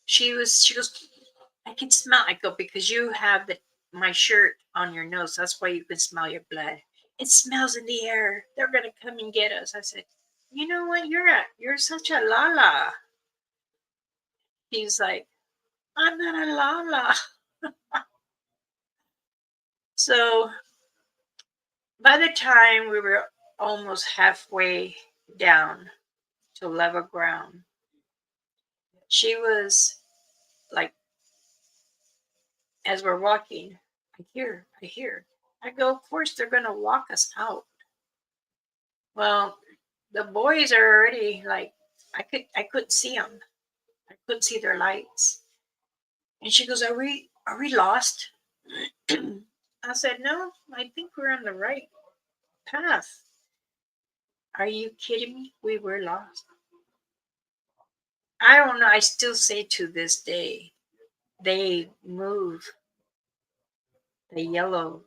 she goes, I can smell. I go, because you have my shirt on your nose. That's why you can smell your blood. It smells in the air. They're going to come and get us. I said, you know what? You're such a lala. He's like, I'm not a lala. So by the time we were almost halfway down to level ground, she was like, as we're walking, I hear. I go, of course they're going to walk us out. Well, the boys are already like, I couldn't see them. I couldn't see their lights. And she goes, are we lost? I said, no, I think we're on the right path. Are you kidding me? We were lost. I don't know. I still say to this day, they move the yellow,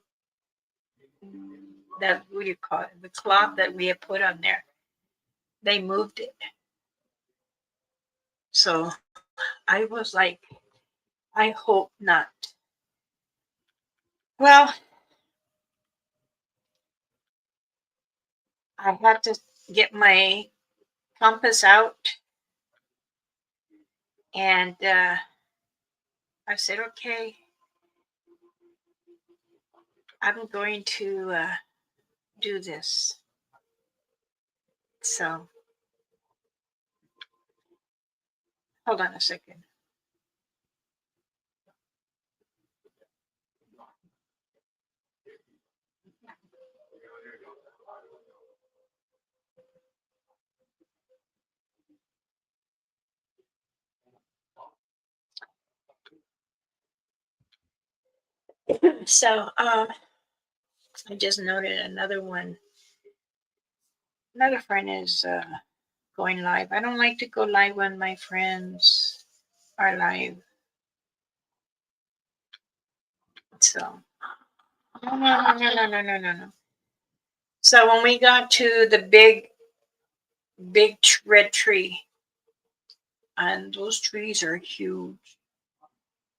that, what do you call it? The cloth that we had put on there. They moved it. So I was like, I hope not. Well, I had to get my compass out, and I said, okay, I'm going to do this. So hold on a second. So I just noted another one. Another friend is going live. I don't like to go live when my friends are live. So no. So when we got to the big red tree, and those trees are huge,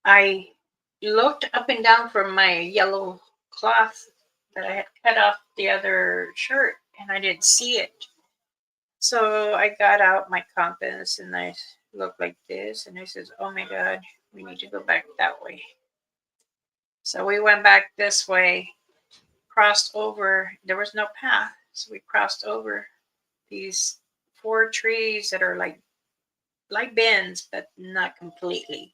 I looked up and down from my yellow cloth that I had cut off the other shirt, and I didn't see it. So I got out my compass and I looked like this, and I says, "Oh my God, we need to go back that way." So we went back this way, crossed over. There was no path, so we crossed over these four trees that are like bends, but not completely.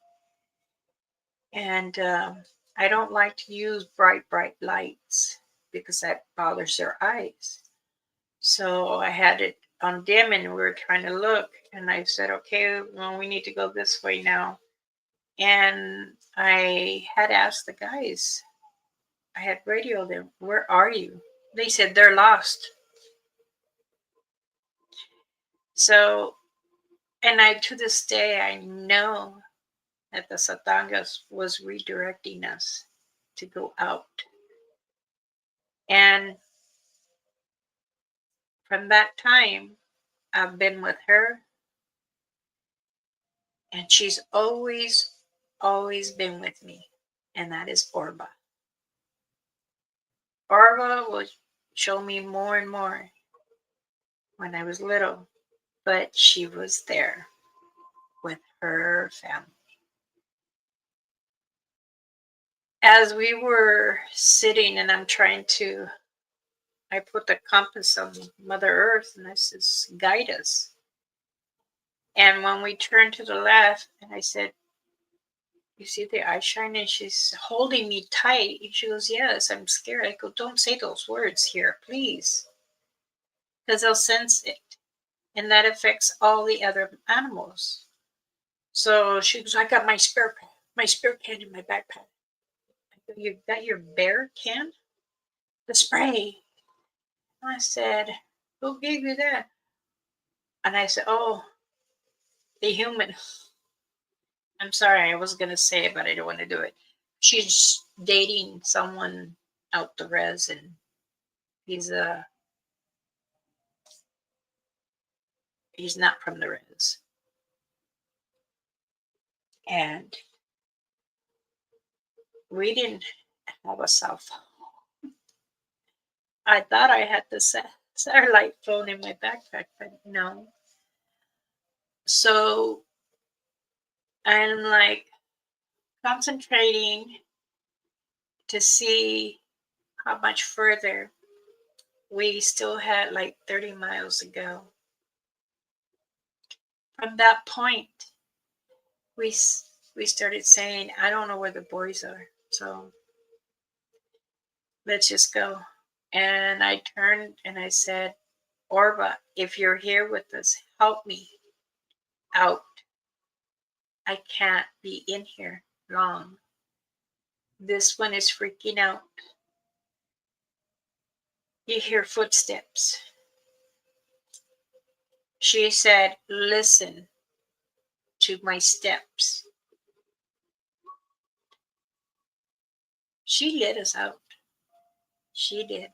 And I don't like to use bright lights because that bothers their eyes. So I had it on dim, and we were trying to look, and I said, okay, well, we need to go this way now. And I had asked the guys, I had radioed them, where are you? They said they're lost. So, and I, to this day, I know that the Satangas was redirecting us to go out. And from that time, I've been with her, and she's always been with me, and that is Orba. Orba would show me more and more when I was little, but she was there with her family. As we were sitting, and I put the compass on Mother Earth, and I says, guide us. And when we turned to the left, and I said, you see the eye shine? And she's holding me tight. And she goes, yes, I'm scared. I go, don't say those words here, please, because they'll sense it. And that affects all the other animals. So she goes, I got my spare can in my backpack. I go, you got your bear can? The spray. I said, who gave you that? And I said, oh, the human. I'm sorry, I was going to say it, but I don't want to do it. She's dating someone out the res, and he's not from the res. And we didn't have a cell phone. I thought I had the satellite phone in my backpack, but no. So I'm like concentrating to see how much further. We still had like 30 miles to go. From that point, we started saying, I don't know where the boys are, so let's just go. And I turned and I said, Orba, if you're here with us, help me out. I can't be in here long. This one is freaking out. You hear footsteps. She said, listen to my steps. She let us out. She did.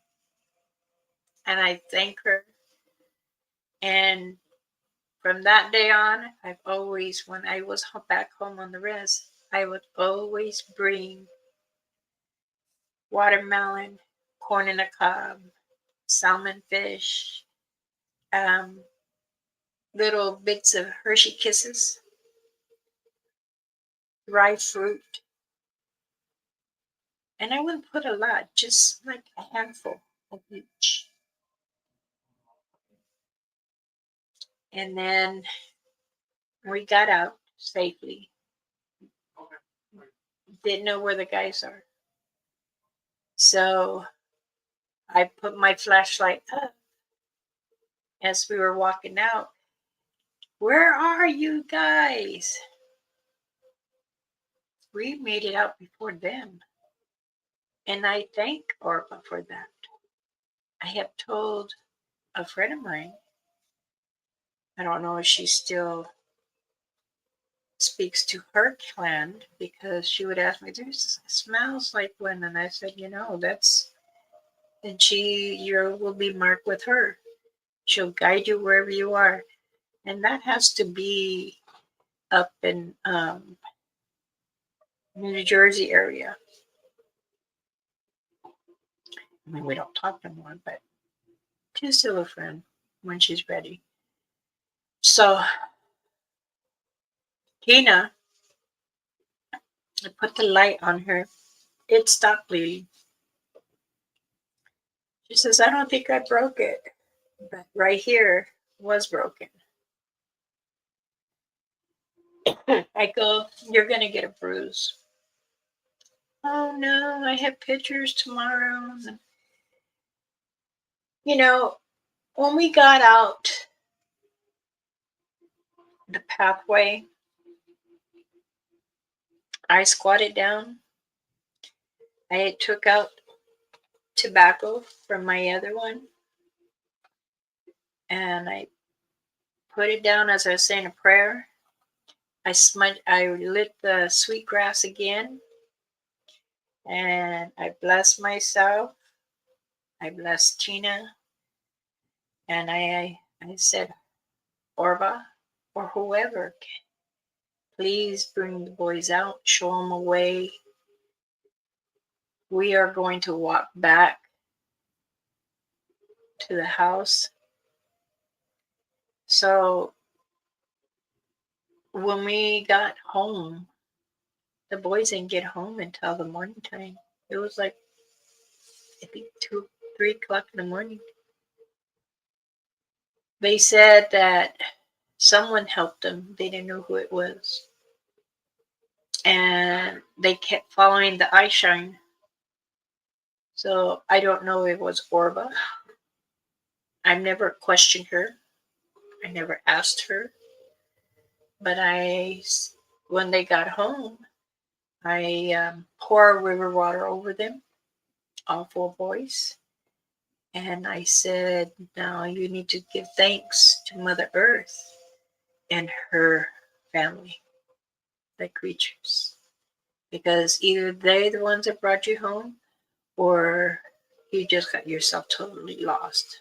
And I thank her. And from that day on, I've always, when I was back home on the res, I would always bring watermelon, corn in a cob, salmon fish, um, little bits of Hershey Kisses, dry fruit. And I wouldn't put a lot, just like a handful of each. And then we got out safely. Didn't know where the guys are. So I put my flashlight up as we were walking out. Where are you guys? We made it out before them. And I thank Orba for that. I have told a friend of mine, I don't know if she still speaks to her clan, because she would ask me, "This smells like when," and I said, that's, and you will be marked with her. She'll guide you wherever you are. And that has to be up in New Jersey area. I mean, we don't talk no more, but she's still a friend when she's ready. So Tina, I put the light on her. It stopped bleeding. She says, I don't think I broke it. But right here was broken. I go, you're going to get a bruise. Oh no, I have pictures tomorrow. When we got out the pathway, I squatted down. I took out tobacco from my other one, and I put it down as I was saying a prayer. I lit the sweet grass again, and I blessed myself. I blessed Tina, and I said, Orba, or whoever, please bring the boys out, show them a way. We are going to walk back to the house. So when we got home, the boys didn't get home until the morning time. It was like, I think 2, 3 o'clock in the morning. They said that someone helped them. They didn't know who it was. And they kept following the eye shine. So I don't know if it was Orba. I've never questioned her. I never asked her. But when they got home, I poured river water over them, all 4 boys. And I said, now you need to give thanks to Mother Earth and her family, the creatures. Because either they're the ones that brought you home, or you just got yourself totally lost.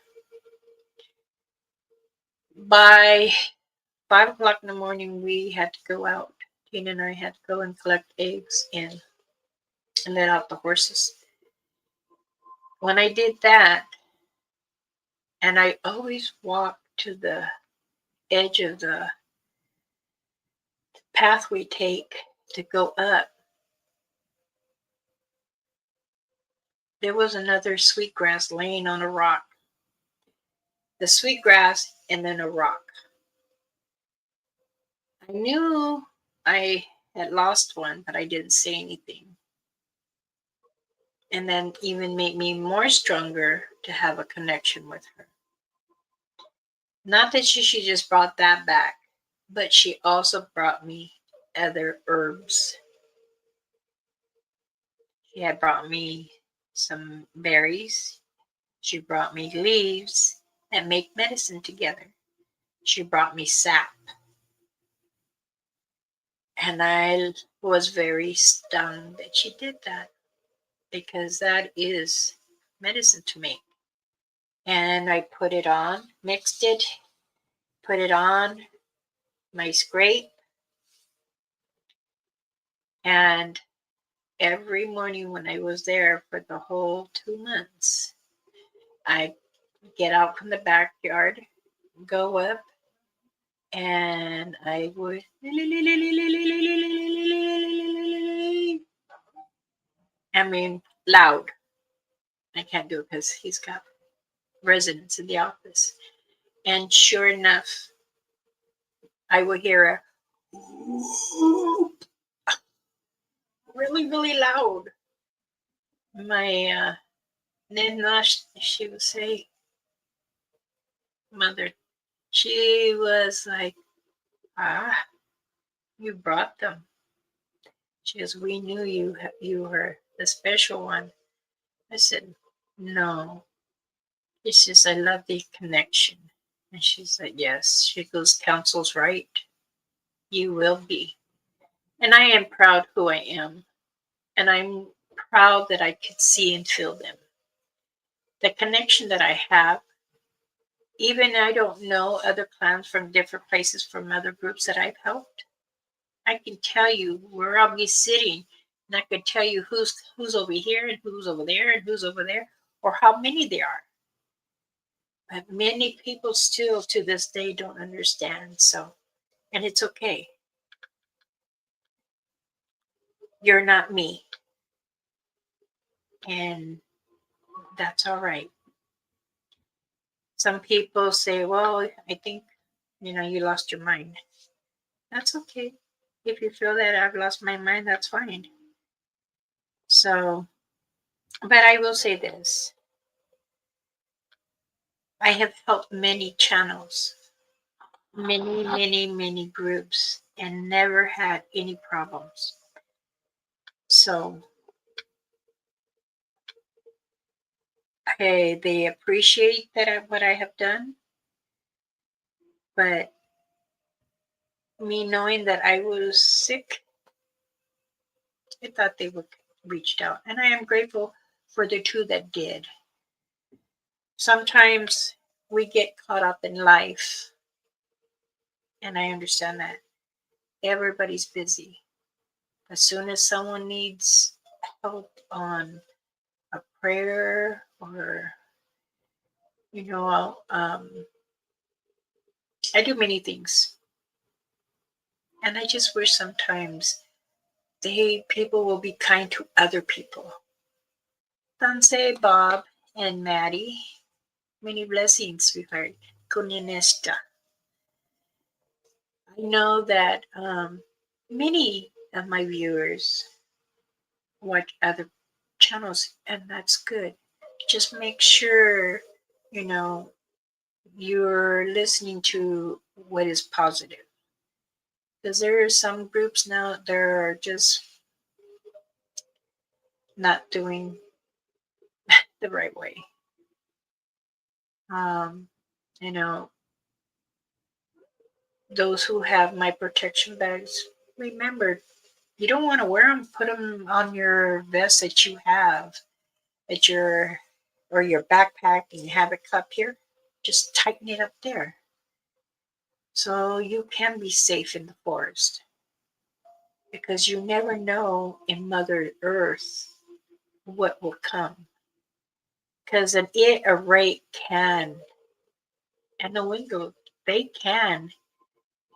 By 5 o'clock in the morning, we had to go out. Tina and I had to go and collect eggs and let out the horses. When I did that, and I always walk to the edge of the path we take to go up, there was another sweetgrass laying on a rock. The sweetgrass and then a rock. I knew I had lost one, but I didn't say anything. And then even made me more stronger to have a connection with her. Not that she just brought that back, but she also brought me other herbs. She had brought me some berries. She brought me leaves that make medicine together. She brought me sap. And I was very stunned that she did that because that is medicine to me. And I put it on, mixed it, put it on my scrape, and every morning when I was there for the whole 2 months, I get out from the backyard, go up, and I would, I mean, loud. I can't do it because he's got residents in the office. And sure enough, I would hear a really, really loud. My Nina, she would say, Mother, she was like, ah, you brought them. She goes, we knew you were the special one. I said, no. It's just, I love the connection. And she said, yes. She goes, counsel's right. You will be. And I am proud who I am. And I'm proud that I could see and feel them. The connection that I have, even I don't know other clans from different places from other groups that I've helped. I can tell you where I'll be sitting, and I can tell you who's over here and who's over there and who's over there, or how many there are. But many people still to this day don't understand. So, and it's okay. You're not me. And that's all right. Some people say, well, I think, you lost your mind. That's okay. If you feel that I've lost my mind, that's fine. So, but I will say this. I have helped many channels, many groups, and never had any problems. So, they appreciate what I have done, but me knowing that I was sick, I thought they would reached out, and I am grateful for the two that did. Sometimes we get caught up in life, and I understand that everybody's busy. As soon as someone needs help on a prayer or I do many things, and I just wish sometimes people will be kind to other people. Tansi, Bob, and Maddie, many blessings, sweetheart. Kuninesta. I know that many of my viewers watch other channels, and that's good. Just make sure you know you're listening to what is positive, because there are some groups now that are just not doing the right way. Um, you know, those who have my protection bags, remember, you don't want to wear them. Put them on your vest that you have at your backpack, and you have a cup here. Just tighten it up there so you can be safe in the forest, because you never know in Mother Earth what will come. Because a rake can, and the window, they can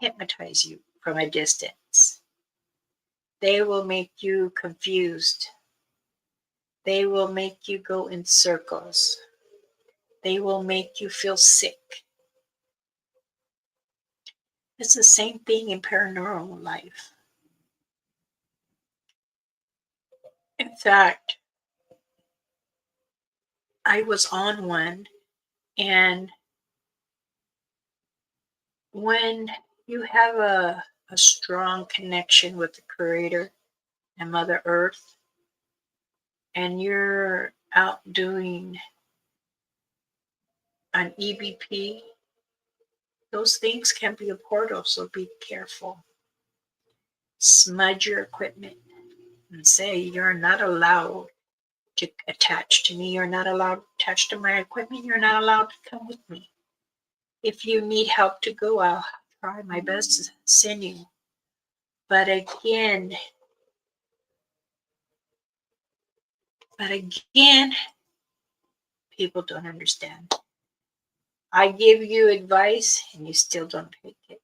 hypnotize you from a distance. They will make you confused. They will make you go in circles. They will make you feel sick. It's the same thing in paranormal life. In fact, I was on one, and when you have a strong connection with the Creator and Mother Earth, and you're out doing an EBP, those things can be a portal, so be careful. Smudge your equipment and say, you're not allowed to attach to me. You're not allowed to attach to my equipment. You're not allowed to come with me. If you need help to go, I'll try my best to send you. But again, people don't understand. I give you advice and you still don't take it.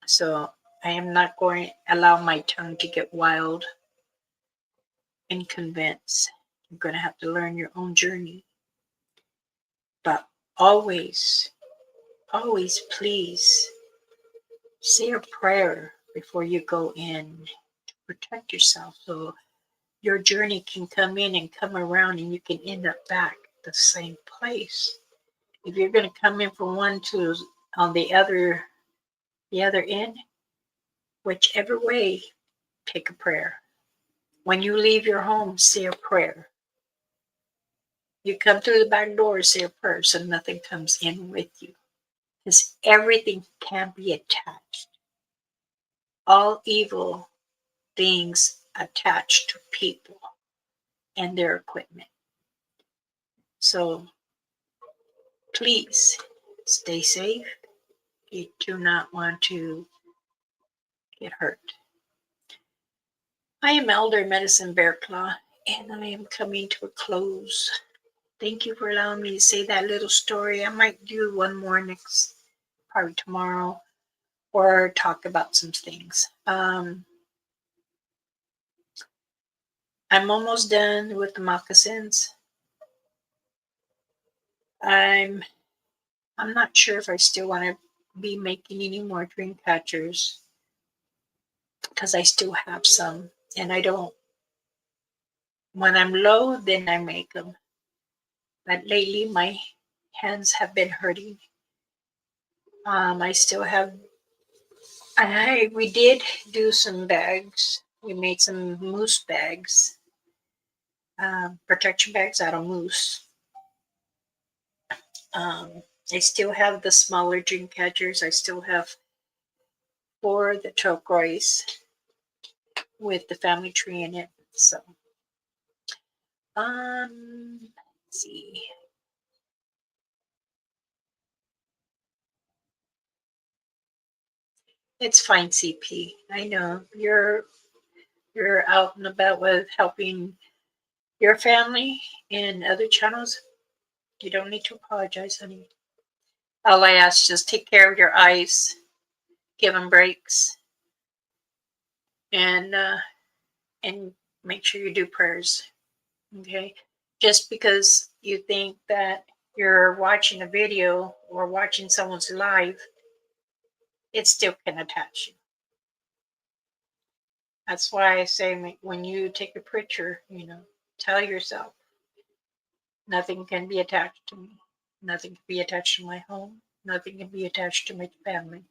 So I am not going to allow my tongue to get wild and convince. You're going to have to learn your own journey. But always, always please say a prayer before you go in to protect yourself, so your journey can come in and come around and you can end up back at the same place. If you're going to come in from one to on the other end, whichever way, take a prayer. When you leave your home, say a prayer. You come through the back door, say a prayer so nothing comes in with you. Because everything can be attached. All evil things attached to people and their equipment. So please stay safe. You do not want to get hurt. I am Elder Medicine Bear Claw, and I am coming to a close. Thank you for allowing me to say that little story. I might do one more next, probably tomorrow, or talk about some things. I'm almost done with the moccasins. I'm not sure if I still want to be making any more dream catchers, because I still have some, and I don't. When I'm low, then I make them. But lately, my hands have been hurting. I still have. We did do some bags. We made some moose bags, protection bags out of moose. I still have the smaller dream catchers. I still have 4 of the turquoise with the family tree in it. So, let's see. It's fine, CP. I know you're out and about with helping your family and other channels. You don't need to apologize, honey. All I ask is just take care of your eyes, give them breaks, and make sure you do prayers. Okay, just because you think that you're watching a video or watching someone's live, it still can attach you. That's why I say when you take a picture, tell yourself, nothing can be attached to me. Nothing can be attached to my home. Nothing can be attached to my family.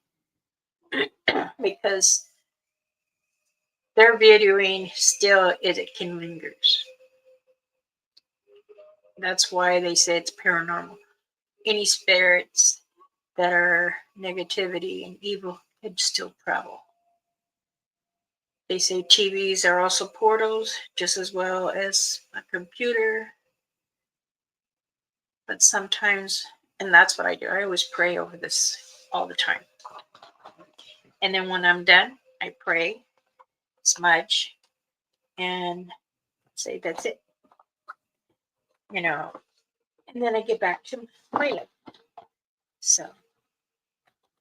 Because their videoing still, it can lingers. That's why they say it's paranormal. Any spirits that are negativity and evil could still travel. They say TVs are also portals, just as well as a computer. But sometimes, and that's what I do, I always pray over this all the time. And then when I'm done, I pray, smudge, and say that's it. And then I get back to my life. So,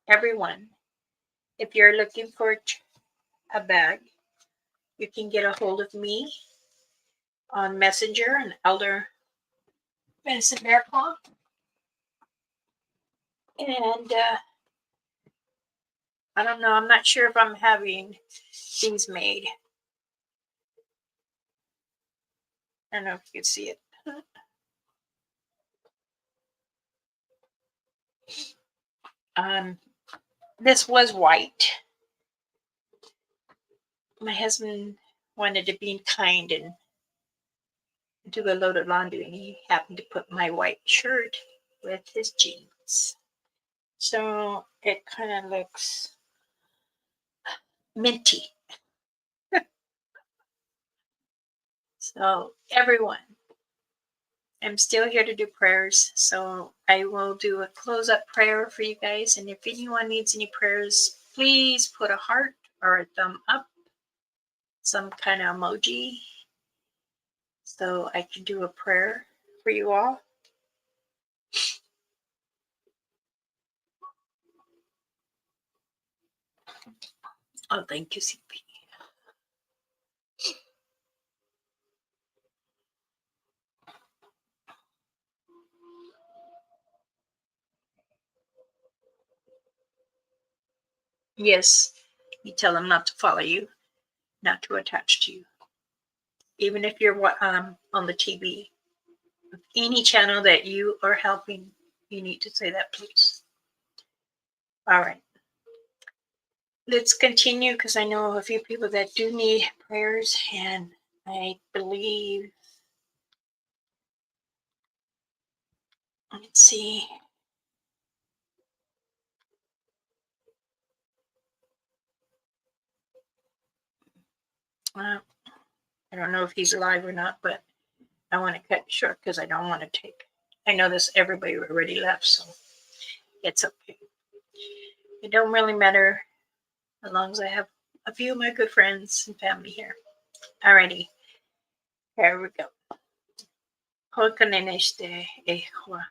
everyone, if you're looking for a bag, you can get a hold of me on Messenger and Elder Medicine Bear Claw. And I don't know, I'm not sure if I'm having things made. I don't know if you can see it. This was white. My husband wanted to be kind and do a load of laundry, and he happened to put my white shirt with his jeans. So it kind of looks minty. So everyone, I'm still here to do prayers. So I will do a close-up prayer for you guys. And if anyone needs any prayers, please put a heart or a thumb up, some kind of emoji, so I can do a prayer for you all. Oh, thank you, CP. Yes, you tell them not to follow you, not to attach to you. Even if you're on the TV, any channel that you are helping, you need to say that, please. All right. Let's continue, because I know a few people that do need prayers, and I believe, let's see. I don't know if he's alive or not, but I want to cut it short because I don't want to take. I know this, everybody already left, so it's okay. It don't really matter as long as I have a few of my good friends and family here. Alrighty, here we go. Hokaneneste ehwa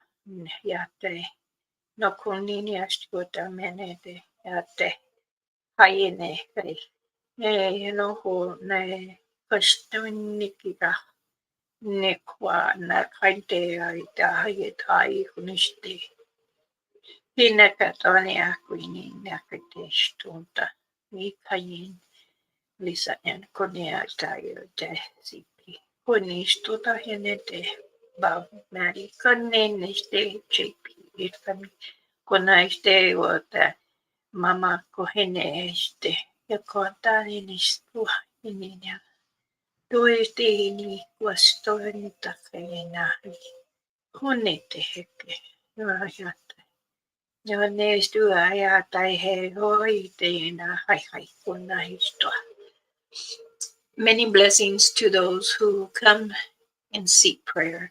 yate no kunini ashkota menete yate hayene kai no ho ne kashtonikika nekwa na kaite aita hayetai kunishte hinakatone akwini nakate stonta mikayin Lisa and Cornelia tayo de CP. Kunistota henete Bob Maddie Koneneste JP Ifami Konaiste wata Mama Koheneste Yakota Nistu Inina Tueste ni Wastorita Kayena Honete Heke Yorayata Yonestu Ayata He Hoite na Hai Konaisto. Many blessings to those who come and seek prayer.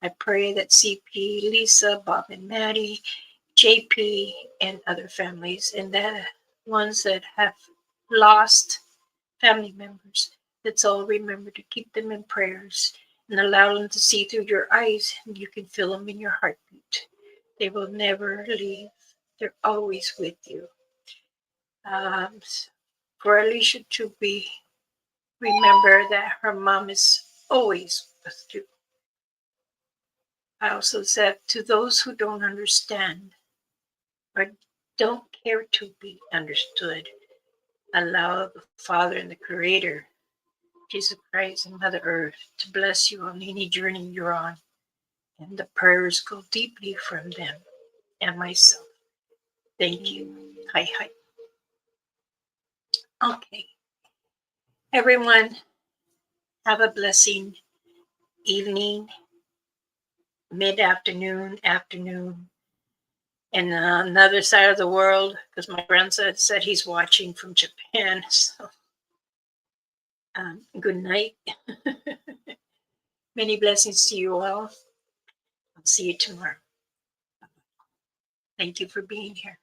I pray that CP, Lisa, Bob and Maddie, JP, and other families, and the ones that have lost family members, let's all remember to keep them in prayers and allow them to see through your eyes, and you can feel them in your heartbeat. They will never leave. They're always with you. For Alicia to be remember that her mom is always with you. I also said to those who don't understand or don't care to be understood, allow the Father and the Creator, Jesus Christ and Mother Earth, to bless you on any journey you're on. And the prayers go deeply from them and myself. Thank you. Hi, hi. Okay. Everyone, have a blessing evening, mid-afternoon, afternoon, and another side of the world, because my grandson said he's watching from Japan. So, good night. Many blessings to you all. I'll see you tomorrow. Thank you for being here.